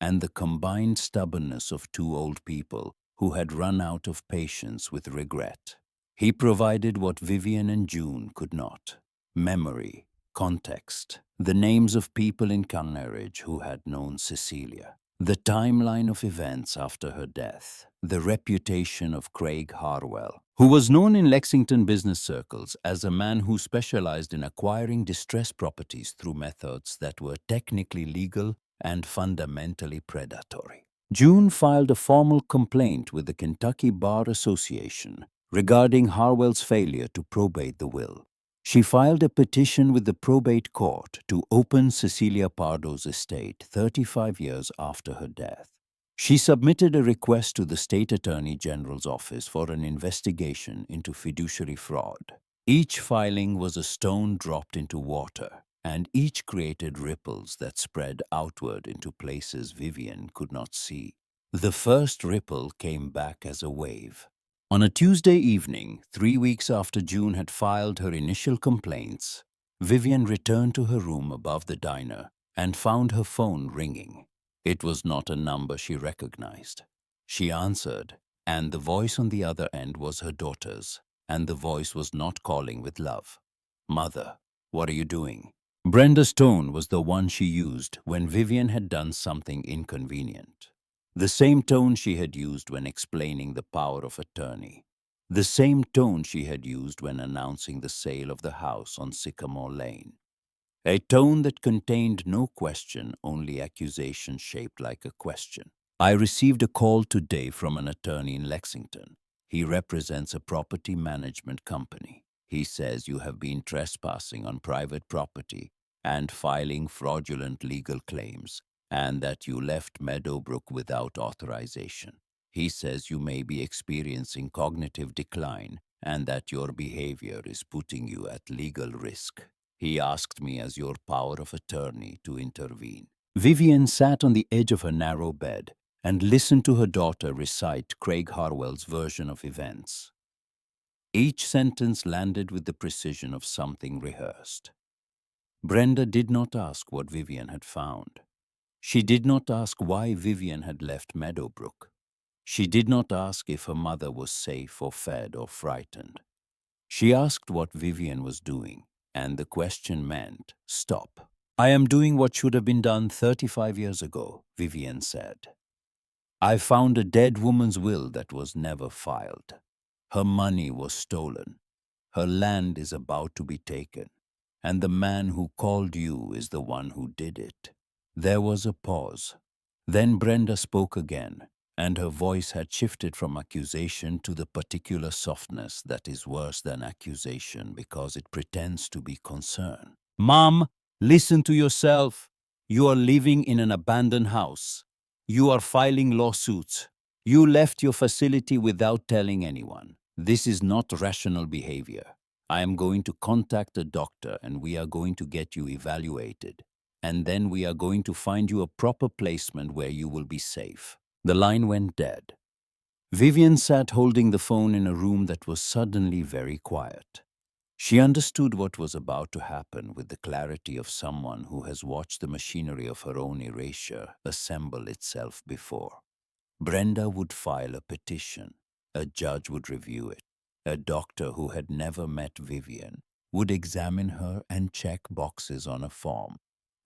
and the combined stubbornness of two old people who had run out of patience with regret. He provided what Vivienne and June could not: memory, context, the names of people in Caneridge who had known Cecilia, the timeline of events after her death, the reputation of Craig Harwell, who was known in Lexington business circles as a man who specialized in acquiring distressed properties through methods that were technically legal and fundamentally predatory. June filed a formal complaint with the Kentucky Bar Association regarding Harwell's failure to probate the will. She filed a petition with the probate court to open Cecilia Pardoe's estate 35 years after her death. She submitted a request to the State Attorney General's office for an investigation into fiduciary fraud. Each filing was a stone dropped into water, and each created ripples that spread outward into places Vivienne could not see. The first ripple came back as a wave. On a Tuesday evening, 3 weeks after June had filed her initial complaints, Vivienne returned to her room above the diner and found her phone ringing. It was not a number she recognized. She answered, and the voice on the other end was her daughter's, and the voice was not calling with love. "Mother, what are you doing?" Brenda's tone was the one she used when Vivienne had done something inconvenient. The same tone she had used when explaining the power of attorney. The same tone she had used when announcing the sale of the house on Sycamore Lane. A tone that contained no question, only accusation shaped like a question. "I received a call today from an attorney in Lexington. He represents a property management company. He says you have been trespassing on private property and filing fraudulent legal claims, and that you left Meadowbrook without authorization. He says you may be experiencing cognitive decline and that your behavior is putting you at legal risk. He asked me as your power of attorney to intervene." Vivienne sat on the edge of her narrow bed and listened to her daughter recite Craig Harwell's version of events. Each sentence landed with the precision of something rehearsed. Brenda did not ask what Vivienne had found. She did not ask why Vivienne had left Meadowbrook. She did not ask if her mother was safe or fed or frightened. She asked what Vivienne was doing, and the question meant, stop. I am doing what should have been done 35 years ago, Vivienne said. I found a dead woman's will that was never filed. Her money was stolen. Her land is about to be taken. And the man who called you is the one who did it. There was a pause. Then Brenda spoke again, and her voice had shifted from accusation to the particular softness that is worse than accusation because it pretends to be concern. Mom, listen to yourself. You are living in an abandoned house. You are filing lawsuits. You left your facility without telling anyone. This is not rational behavior. I am going to contact a doctor and we are going to get you evaluated. And then we are going to find you a proper placement where you will be safe. The line went dead. Vivienne sat holding the phone in a room that was suddenly very quiet. She understood what was about to happen with the clarity of someone who has watched the machinery of her own erasure assemble itself before. Brenda would file a petition. A judge would review it. A doctor who had never met Vivienne would examine her and check boxes on a form,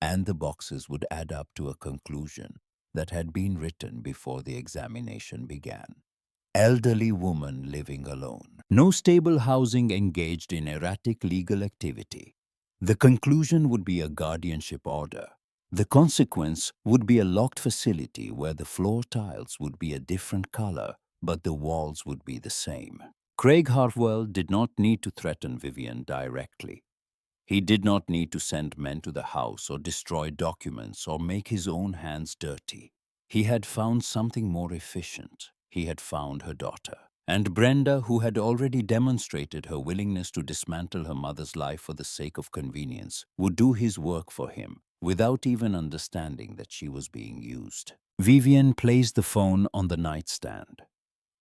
and the boxes would add up to a conclusion that had been written before the examination began. Elderly woman living alone. No stable housing, engaged in erratic legal activity. The conclusion would be a guardianship order. The consequence would be a locked facility where the floor tiles would be a different color, but the walls would be the same. Craig Harwell did not need to threaten Vivienne directly. He did not need to send men to the house or destroy documents or make his own hands dirty. He had found something more efficient. He had found her daughter. And Brenda, who had already demonstrated her willingness to dismantle her mother's life for the sake of convenience, would do his work for him without even understanding that she was being used. Vivienne placed the phone on the nightstand.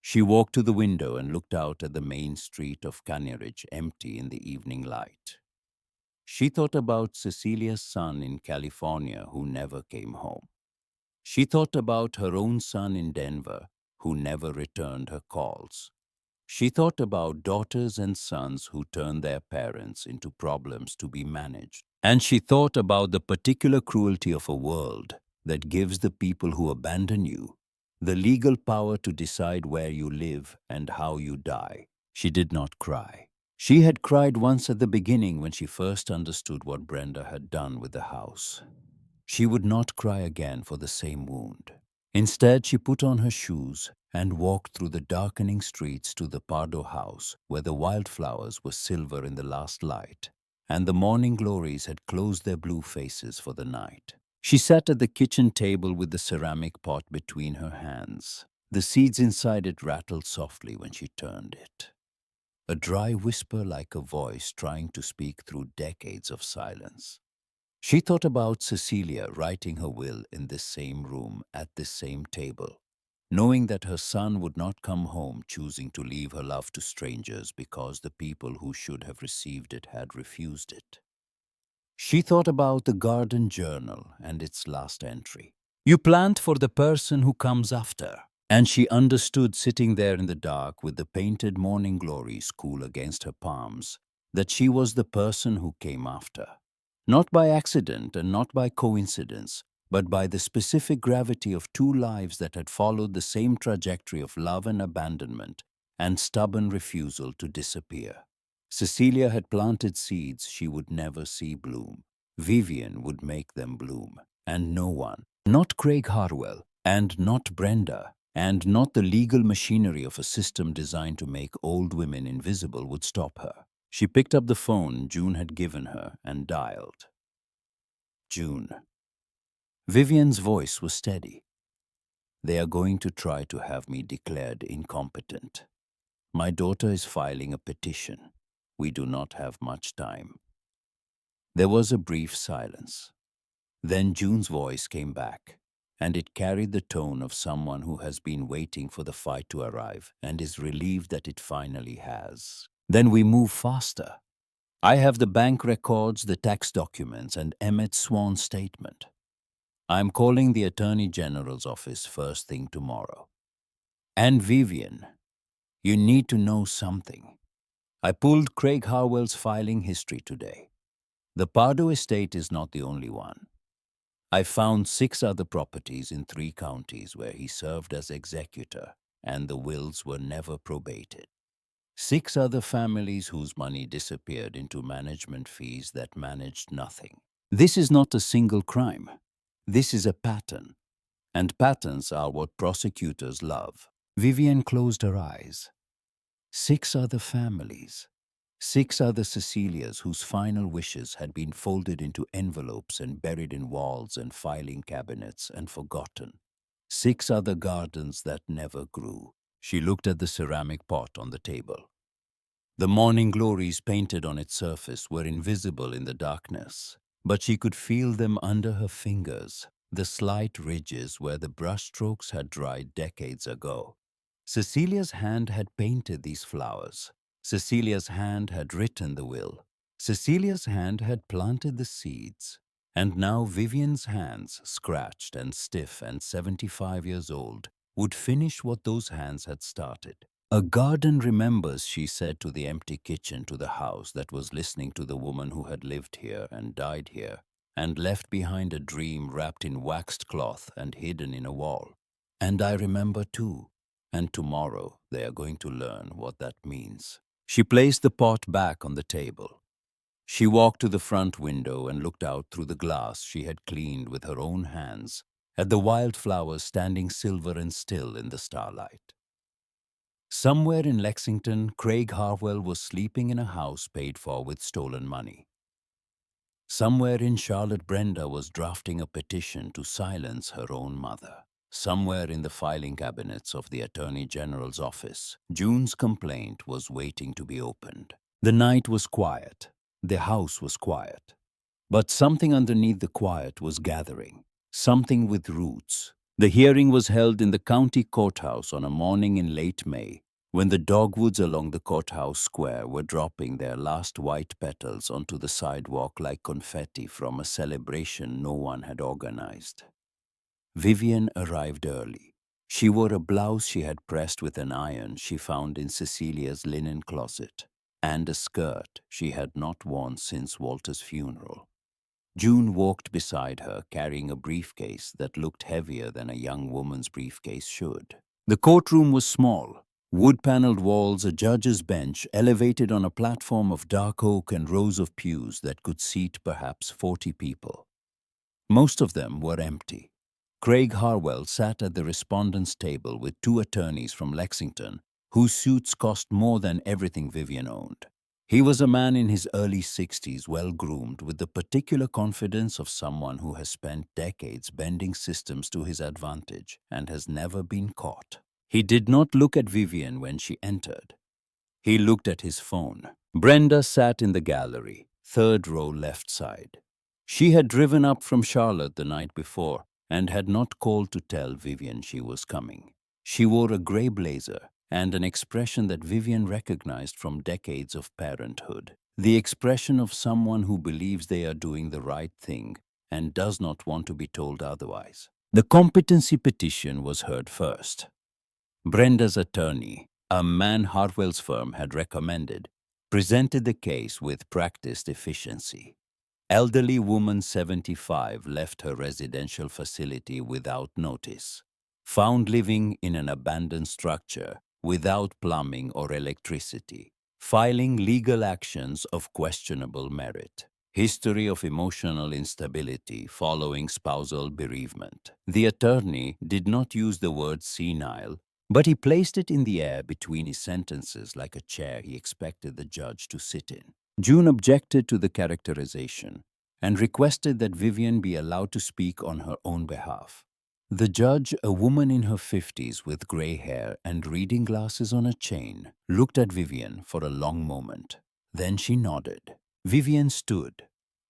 She walked to the window and looked out at the main street of Caneridge, empty in the evening light. She thought about Cecilia's son in California who never came home. She thought about her own son in Denver who never returned her calls. She thought about daughters and sons who turn their parents into problems to be managed. And she thought about the particular cruelty of a world that gives the people who abandon you the legal power to decide where you live and how you die. She did not cry. She had cried once at the beginning when she first understood what Brenda had done with the house. She would not cry again for the same wound. Instead, she put on her shoes and walked through the darkening streets to the Pardoe house, where the wildflowers were silver in the last light, and the morning glories had closed their blue faces for the night. She sat at the kitchen table with the ceramic pot between her hands. The seeds inside it rattled softly when she turned it. A dry whisper like a voice trying to speak through decades of silence. She thought about Cecilia writing her will in this same room at this same table, knowing that her son would not come home, choosing to leave her love to strangers because the people who should have received it had refused it. She thought about the garden journal and its last entry. You plant for the person who comes after. And she understood, sitting there in the dark with the painted morning glories cool against her palms, that she was the person who came after. Not by accident and not by coincidence, but by the specific gravity of two lives that had followed the same trajectory of love and abandonment and stubborn refusal to disappear. Cecilia had planted seeds she would never see bloom. Vivienne would make them bloom, and no one, not Craig Harwell, and not Brenda, and not the legal machinery of a system designed to make old women invisible, would stop her. She picked up the phone June had given her and dialed. June. Vivienne's voice was steady. They are going to try to have me declared incompetent. My daughter is filing a petition. We do not have much time. There was a brief silence. Then June's voice came back, and it carried the tone of someone who has been waiting for the fight to arrive and is relieved that it finally has. Then we move faster. I have the bank records, the tax documents, and Emmett's sworn statement. I'm calling the Attorney General's office first thing tomorrow. And Vivienne, you need to know something. I pulled Craig Harwell's filing history today. The Pardoe estate is not the only one. I found 6 other properties in 3 counties where he served as executor, and the wills were never probated. 6 other families whose money disappeared into management fees that managed nothing. This is not a single crime. This is a pattern, and patterns are what prosecutors love. Vivienne closed her eyes. 6 other families. 6 other Cecilias whose final wishes had been folded into envelopes and buried in walls and filing cabinets and forgotten. 6 other gardens that never grew. She looked at the ceramic pot on the table. The morning glories painted on its surface were invisible in the darkness, but she could feel them under her fingers, the slight ridges where the brushstrokes had dried decades ago. Cecilia's hand had painted these flowers. Cecilia's hand had written the will. Cecilia's hand had planted the seeds. And now Vivienne's hands, scratched and stiff and 75 years old, would finish what those hands had started. A garden remembers, she said to the empty kitchen to the house that was listening to the woman who had lived here and died here, and left behind a dream wrapped in waxed cloth and hidden in a wall. And I remember too, and tomorrow they are going to learn what that means. She placed the pot back on the table. She walked to the front window and looked out through the glass she had cleaned with her own hands at the wildflowers standing silver and still in the starlight. Somewhere in Lexington, Craig Harwell was sleeping in a house paid for with stolen money. Somewhere in Charlotte, Brenda was drafting a petition to silence her own mother. Somewhere in the filing cabinets of the Attorney General's office, June's complaint was waiting to be opened. The night was quiet. The house was quiet. But something underneath the quiet was gathering, something with roots. The hearing was held in the county courthouse on a morning in late May, when the dogwoods along the courthouse square were dropping their last white petals onto the sidewalk like confetti from a celebration no one had organized. Vivienne arrived early. She wore a blouse she had pressed with an iron she found in Cecilia's linen closet, and a skirt she had not worn since Walter's funeral. June walked beside her, carrying a briefcase that looked heavier than a young woman's briefcase should. The courtroom was small. Wood-paneled walls, a judge's bench, elevated on a platform of dark oak and rows of pews that could seat perhaps 40 people. Most of them were empty. Craig Harwell sat at the respondent's table with 2 attorneys from Lexington, whose suits cost more than everything Vivienne owned. He was a man in his early 60s, well-groomed, with the particular confidence of someone who has spent decades bending systems to his advantage and has never been caught. He did not look at Vivienne when she entered. He looked at his phone. Brenda sat in the gallery, 3rd row left side. She had driven up from Charlotte the night before and had not called to tell Vivienne she was coming. She wore a gray blazer and an expression that Vivienne recognized from decades of parenthood, the expression of someone who believes they are doing the right thing and does not want to be told otherwise. The competency petition was heard first. Brenda's attorney, a man Harwell's firm had recommended, presented the case with practiced efficiency. Elderly woman 75 left her residential facility without notice. Found living in an abandoned structure without plumbing or electricity. Filing legal actions of questionable merit. History of emotional instability following spousal bereavement. The attorney did not use the word senile, but he placed it in the air between his sentences like a chair he expected the judge to sit in. June objected to the characterization and requested that Vivienne be allowed to speak on her own behalf. The judge, a woman in her 50s with gray hair and reading glasses on a chain, looked at Vivienne for a long moment. Then she nodded. Vivienne stood.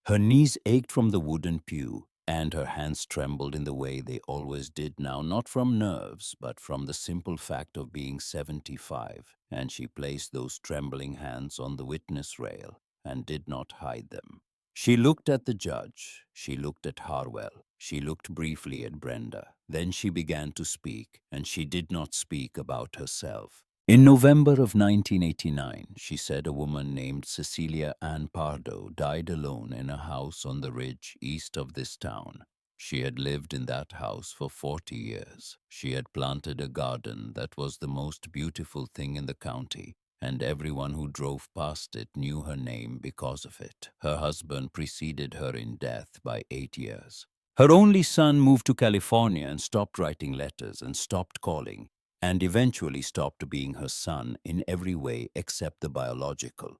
Her knees ached from the wooden pew, and her hands trembled in the way they always did now, not from nerves, but from the simple fact of being 75, and she placed those trembling hands on the witness rail and did not hide them. She looked at the judge, she looked at Harwell, she looked briefly at Brenda. Then she began to speak, and she did not speak about herself. In November of 1989, she said a woman named Cecilia Pardoe died alone in a house on the ridge east of this town. She had lived in that house for 40 years. She had planted a garden that was the most beautiful thing in the county, and everyone who drove past it knew her name because of it. Her husband preceded her in death by 8 years. Her only son moved to California and stopped writing letters and stopped calling, and eventually stopped being her son in every way except the biological.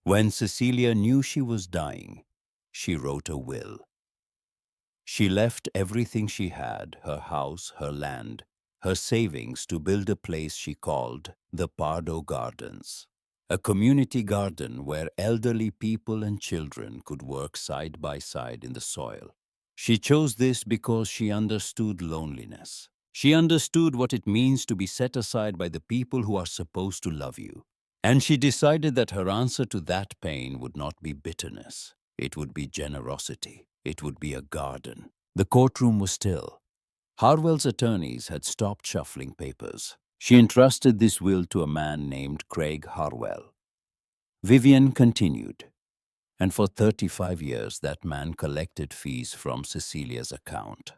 When Cecilia knew she was dying, she wrote a will. She left everything she had, her house, her land, her savings, to build a place she called the Pardoe Gardens, a community garden where elderly people and children could work side by side in the soil. She chose this because she understood loneliness. She understood what it means to be set aside by the people who are supposed to love you. And she decided that her answer to that pain would not be bitterness. It would be generosity. It would be a garden. The courtroom was still. Harwell's attorneys had stopped shuffling papers. She entrusted this will to a man named Craig Harwell. Vivienne continued, and for 35 years that man collected fees from Cecilia's account.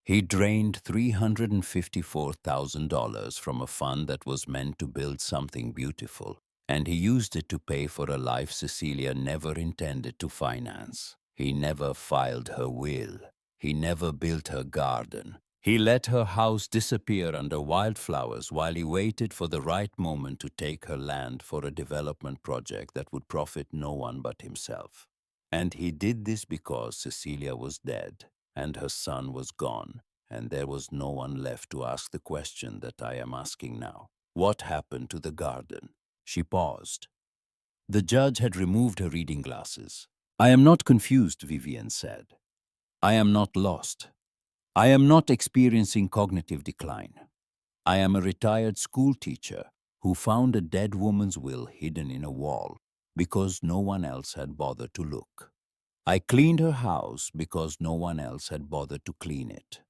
He drained $354,000 from a fund that was meant to build something beautiful, and he used it to pay for a life Cecilia never intended to finance. He never filed her will. He never built her garden. He let her house disappear under wildflowers while he waited for the right moment to take her land for a development project that would profit no one but himself. And he did this because Cecilia was dead and her son was gone, and there was no one left to ask the question that I am asking now. What happened to the garden? She paused. The judge had removed her reading glasses. I am not confused, Vivienne said. I am not lost. I am not experiencing cognitive decline. I am a retired school teacher who found a dead woman's will hidden in a wall because no one else had bothered to look. I cleaned her house because no one else had bothered to clean it.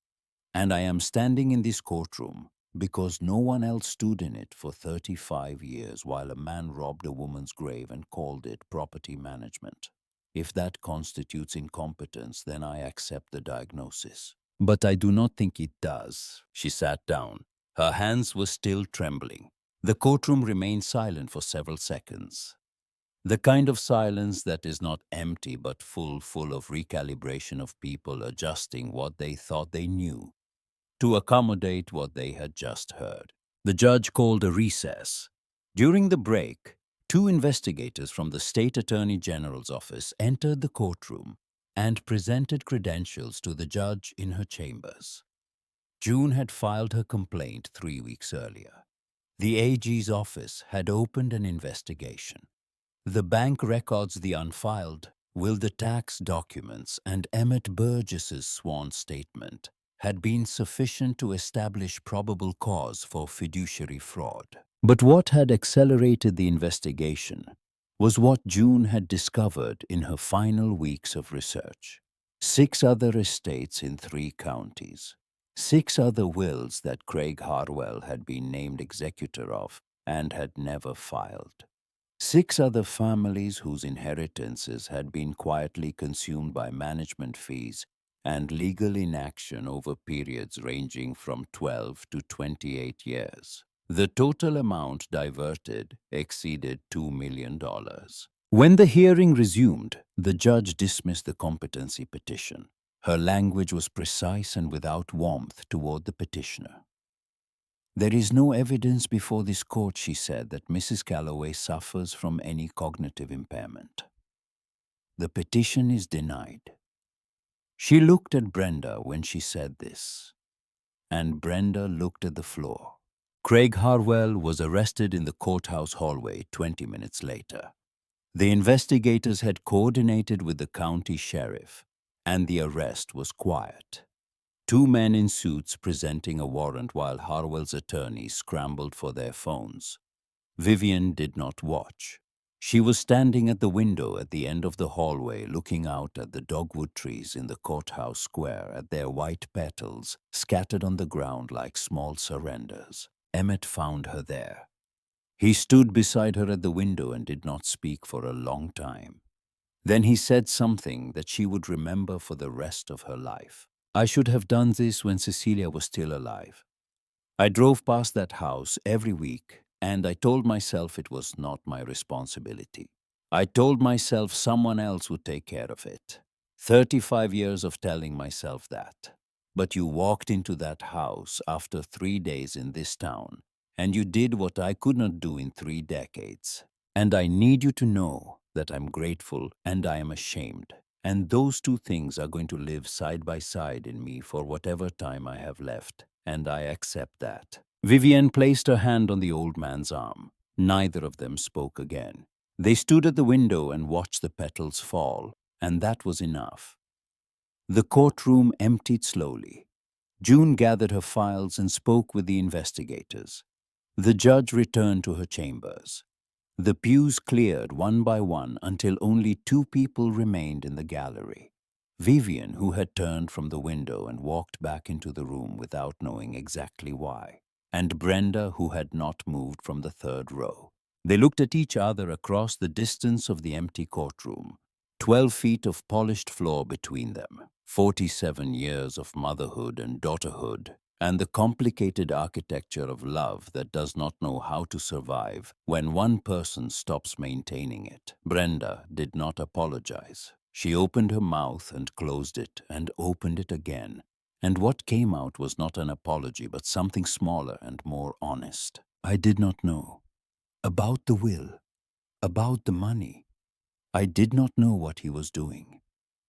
And I am standing in this courtroom because no one else stood in it for 35 years while a man robbed a woman's grave and called it property management. If that constitutes incompetence, then I accept the diagnosis. But I do not think it does. She sat down. Her hands were still trembling. The courtroom remained silent for several seconds. The kind of silence that is not empty but full of recalibration of people adjusting what they thought they knew to accommodate what they had just heard. The judge called a recess. During the break, two investigators from the State Attorney General's office entered the courtroom and presented credentials to the judge in her chambers. June had filed her complaint 3 weeks earlier. The AG's office had opened an investigation. The bank records, the unfiled will, the tax documents, and Emmett Burgess's sworn statement had been sufficient to establish probable cause for fiduciary fraud. But what had accelerated the investigation was what June had discovered in her final weeks of research. 6 other estates in 3 counties. 6 other wills that Craig Harwell had been named executor of and had never filed. 6 other families whose inheritances had been quietly consumed by management fees and legal inaction over periods ranging from 12 to 28 years. The total amount diverted exceeded $2 million. When the hearing resumed, the judge dismissed the competency petition. Her language was precise and without warmth toward the petitioner. There is no evidence before this court, she said, that Mrs. Calloway suffers from any cognitive impairment. The petition is denied. She looked at Brenda when she said this, and Brenda looked at the floor. Craig Harwell was arrested in the courthouse hallway 20 minutes later. The investigators had coordinated with the county sheriff, and the arrest was quiet. 2 men in suits presenting a warrant while Harwell's attorneys scrambled for their phones. Vivienne did not watch. She was standing at the window at the end of the hallway looking out at the dogwood trees in the courthouse square, at their white petals scattered on the ground like small surrenders. Emmett found her there. He stood beside her at the window and did not speak for a long time. Then he said something that she would remember for the rest of her life. I should have done this when Cecilia was still alive. I drove past that house every week, and I told myself it was not my responsibility. I told myself someone else would take care of it. 35 years of telling myself that. But you walked into that house after 3 days in this town, and you did what I could not do in 3 decades. And I need you to know that I'm grateful and I am ashamed. And those two things are going to live side by side in me for whatever time I have left, and I accept that. Vivienne placed her hand on the old man's arm. Neither of them spoke again. They stood at the window and watched the petals fall, and that was enough. The courtroom emptied slowly. June gathered her files and spoke with the investigators. The judge returned to her chambers. The pews cleared one by one until only 2 people remained in the gallery. Vivienne, who had turned from the window and walked back into the room without knowing exactly why, and Brenda, who had not moved from the 3rd row. They looked at each other across the distance of the empty courtroom. 12 feet of polished floor between them, 47 years of motherhood and daughterhood, and the complicated architecture of love that does not know how to survive when one person stops maintaining it. Brenda did not apologize. She opened her mouth and closed it and opened it again. And what came out was not an apology, but something smaller and more honest. I did not know. About the will. About the money. I did not know what he was doing.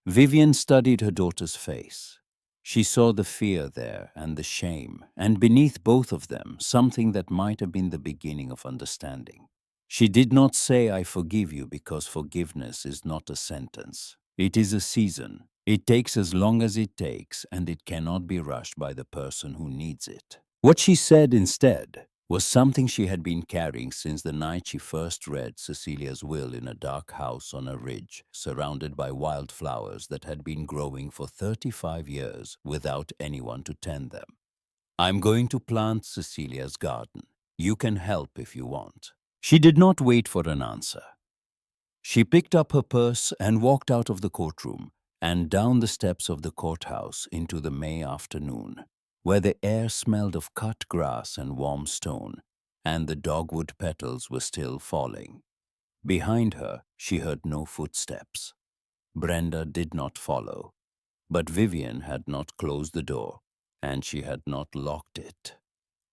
Vivienne studied her daughter's face. She saw the fear there and the shame, and beneath both of them, something that might have been the beginning of understanding. She did not say, I forgive you, because forgiveness is not a sentence. It is a season. It takes as long as it takes, and it cannot be rushed by the person who needs it. What she said instead was something she had been carrying since the night she first read Cecilia's will in a dark house on a ridge, surrounded by wildflowers that had been growing for 35 years without anyone to tend them. I'm going to plant Cecilia's garden. You can help if you want. She did not wait for an answer. She picked up her purse and walked out of the courtroom and down the steps of the courthouse into the May afternoon, where the air smelled of cut grass and warm stone, and the dogwood petals were still falling. Behind her, she heard no footsteps. Brenda did not follow, but Vivienne had not closed the door, and she had not locked it.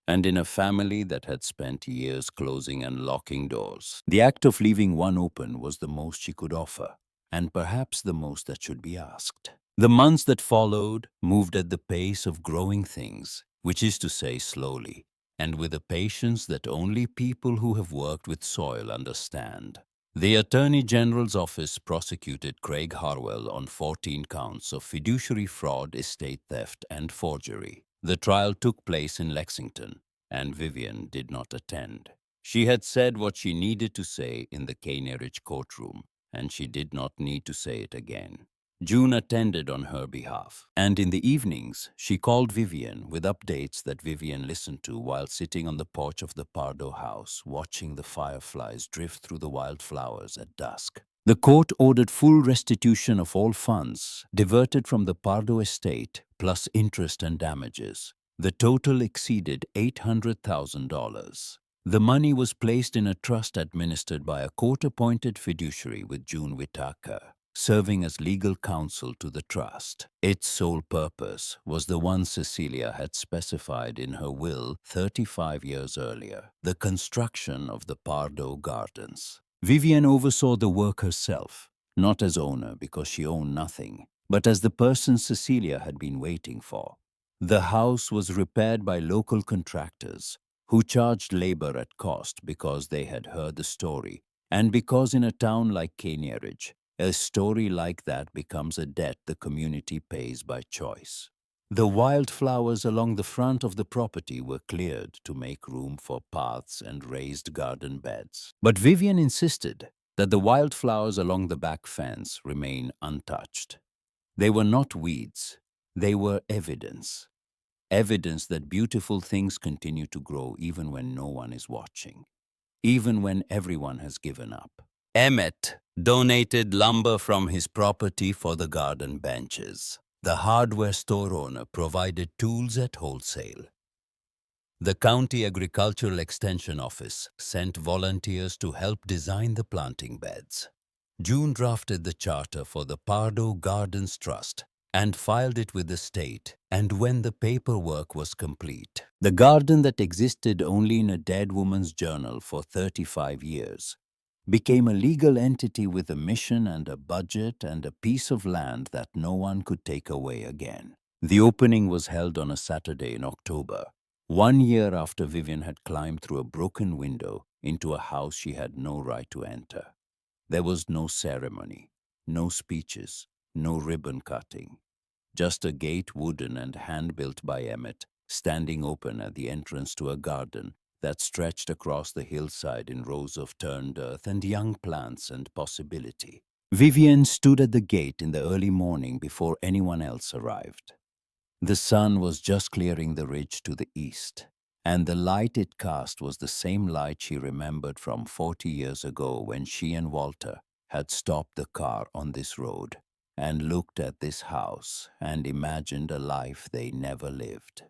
And in a family that had spent years closing and locking doors, the act of leaving one open was the most she could offer, and perhaps the most that should be asked. The months that followed moved at the pace of growing things, which is to say slowly, and with a patience that only people who have worked with soil understand. The Attorney General's office prosecuted Craig Harwell on 14 counts of fiduciary fraud, estate theft, and forgery. The trial took place in Lexington, and Vivienne did not attend. She had said what she needed to say in the Caneridge courtroom, and she did not need to say it again. June attended on her behalf, and in the evenings she called Vivienne with updates that Vivienne listened to while sitting on the porch of the Pardoe house, watching the fireflies drift through the wildflowers at dusk. The court ordered full restitution of all funds diverted from the Pardoe estate, plus interest and damages. The total exceeded $800,000. The money was placed in a trust administered by a court-appointed fiduciary with June Whitaker, serving as legal counsel to the trust. Its sole purpose was the one Cecilia had specified in her will 35 years earlier, the construction of the Pardoe Gardens. Vivienne oversaw the work herself, not as owner because she owned nothing, but as the person Cecilia had been waiting for. The house was repaired by local contractors who charged labor at cost because they had heard the story, and because in a town like Caneridge, a story like that becomes a debt the community pays by choice. The wildflowers along the front of the property were cleared to make room for paths and raised garden beds. But Vivienne insisted that the wildflowers along the back fence remain untouched. They were not weeds, they were evidence. evidence that beautiful things continue to grow even when no one is watching, even when everyone has given up. Emmett donated lumber from his property for the garden benches. The hardware store owner provided tools at wholesale. The County Agricultural Extension Office sent volunteers to help design the planting beds. June drafted the charter for the Pardoe Gardens Trust and filed it with the state, and when the paperwork was complete, the garden that existed only in a dead woman's journal for 35 years became a legal entity with a mission and a budget and a piece of land that no one could take away again. The opening was held on a Saturday in October, 1 year after Vivienne had climbed through a broken window into a house she had no right to enter. There was no ceremony, no speeches, no ribbon cutting. Just a gate, wooden and hand-built by Emmett, standing open at the entrance to a garden that stretched across the hillside in rows of turned earth and young plants and possibility. Vivienne stood at the gate in the early morning before anyone else arrived. The sun was just clearing the ridge to the east, and the light it cast was the same light she remembered from 40 years ago when she and Walter had stopped the car on this road and looked at this house and imagined a life they never lived.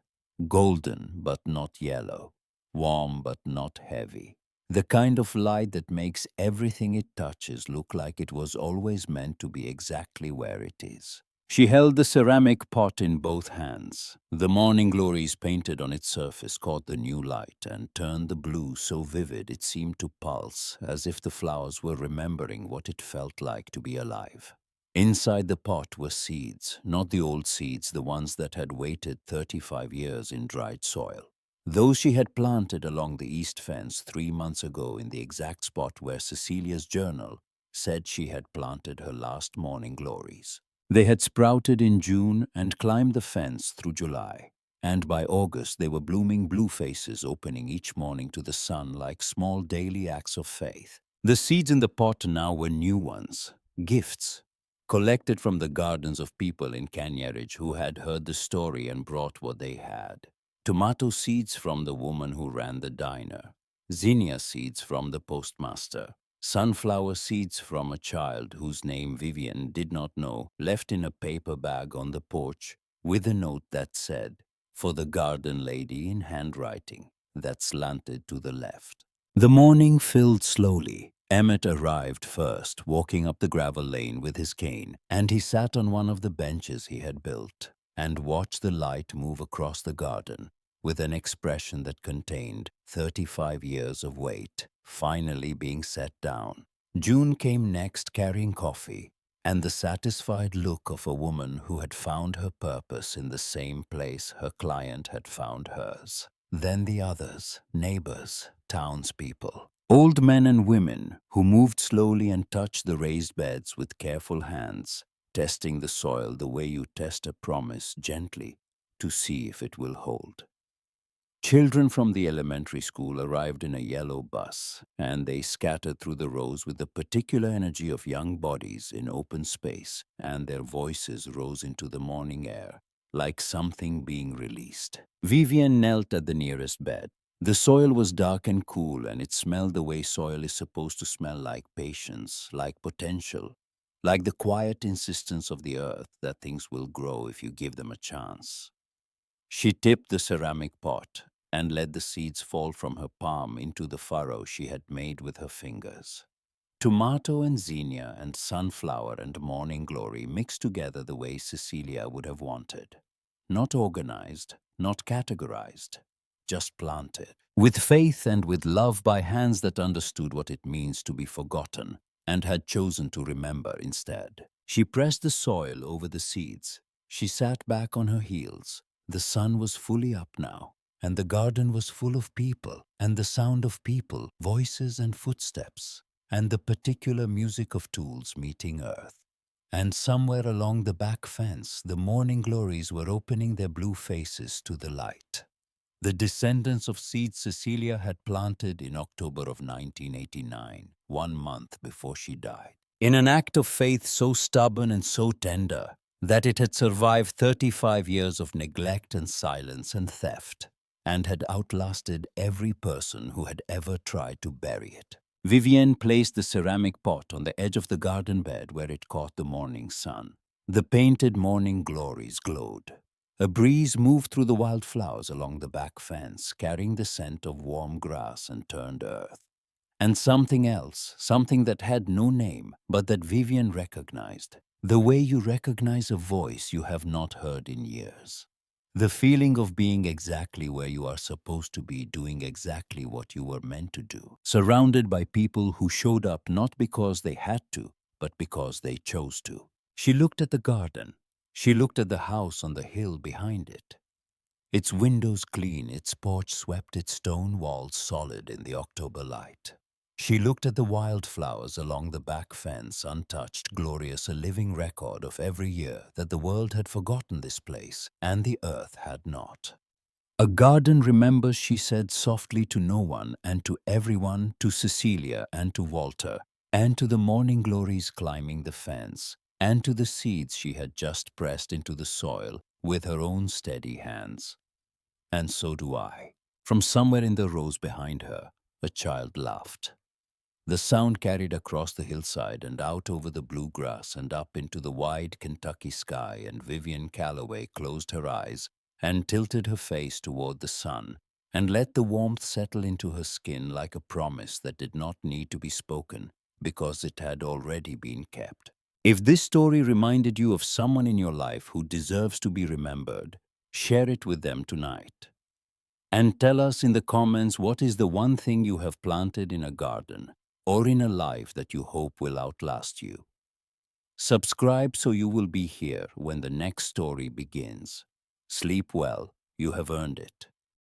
Golden but not yellow, warm but not heavy. The kind of light that makes everything it touches look like it was always meant to be exactly where it is. She held the ceramic pot in both hands. The morning glories painted on its surface caught the new light and turned the blue so vivid it seemed to pulse, as if the flowers were remembering what it felt like to be alive. Inside the pot were seeds, not the old seeds, the ones that had waited 35 years in dried soil. Those she had planted along the east fence 3 months ago in the exact spot where Cecilia's journal said she had planted her last morning glories. They had sprouted in June and climbed the fence through July, and by August they were blooming blue faces opening each morning to the sun like small daily acts of faith. The seeds in the pot now were new ones, gifts, collected from the gardens of people in Caneridge who had heard the story and brought what they had. Tomato seeds from the woman who ran the diner, zinnia seeds from the postmaster, sunflower seeds from a child whose name Vivienne did not know, left in a paper bag on the porch with a note that said, "For the garden lady," in handwriting that slanted to the left. The morning filled slowly. Emmett arrived first, walking up the gravel lane with his cane, and he sat on one of the benches he had built and watched the light move across the garden with an expression that contained 35 years of wait finally being set down. June came next carrying coffee and the satisfied look of a woman who had found her purpose in the same place her client had found hers. Then the others, neighbors, townspeople, old men and women who moved slowly and touched the raised beds with careful hands, testing the soil the way you test a promise gently to see if it will hold. Children from the elementary school arrived in a yellow bus, and they scattered through the rows with the particular energy of young bodies in open space, and their voices rose into the morning air like something being released. Vivienne knelt at the nearest bed. The soil was dark and cool, and it smelled the way soil is supposed to smell, like patience, like potential, like the quiet insistence of the earth that things will grow if you give them a chance. She tipped the ceramic pot and let the seeds fall from her palm into the furrow she had made with her fingers. Tomato and zinnia and sunflower and morning glory mixed together the way Cecilia would have wanted. Not organized, not categorized, just planted. With faith and with love by hands that understood what it means to be forgotten and had chosen to remember instead. She pressed the soil over the seeds. She sat back on her heels. The sun was fully up now, and the garden was full of people, and the sound of people, voices and footsteps, and the particular music of tools meeting earth. And somewhere along the back fence, the morning glories were opening their blue faces to the light. The descendants of seeds Cecilia had planted in October of 1989, 1 month before she died. In an act of faith so stubborn and so tender, that it had survived 35 years of neglect and silence and theft, and had outlasted every person who had ever tried to bury it. Vivienne placed the ceramic pot on the edge of the garden bed where it caught the morning sun. The painted morning glories glowed. A breeze moved through the wildflowers along the back fence, carrying the scent of warm grass and turned earth. And something else, something that had no name, but that Vivienne recognized. The way you recognize a voice you have not heard in years. The feeling of being exactly where you are supposed to be, doing exactly what you were meant to do. Surrounded by people who showed up not because they had to, but because they chose to. She looked at the garden. She looked at the house on the hill behind it. Its windows clean, its porch swept, its stone walls solid in the October light. She looked at the wildflowers along the back fence, untouched, glorious, a living record of every year that the world had forgotten this place, and the earth had not. A garden remembers, she said softly to no one and to everyone, to Cecilia and to Walter, and to the morning glories climbing the fence, and to the seeds she had just pressed into the soil with her own steady hands. And so do I. From somewhere in the rows behind her, a child laughed. The sound carried across the hillside and out over the blue grass and up into the wide Kentucky sky, and Vivienne Calloway closed her eyes and tilted her face toward the sun and let the warmth settle into her skin like a promise that did not need to be spoken because it had already been kept. If this story reminded you of someone in your life who deserves to be remembered, share it with them tonight. And tell us in the comments, what is the one thing you have planted in a garden or in a life that you hope will outlast you. Subscribe so you will be here when the next story begins. Sleep well, you have earned it.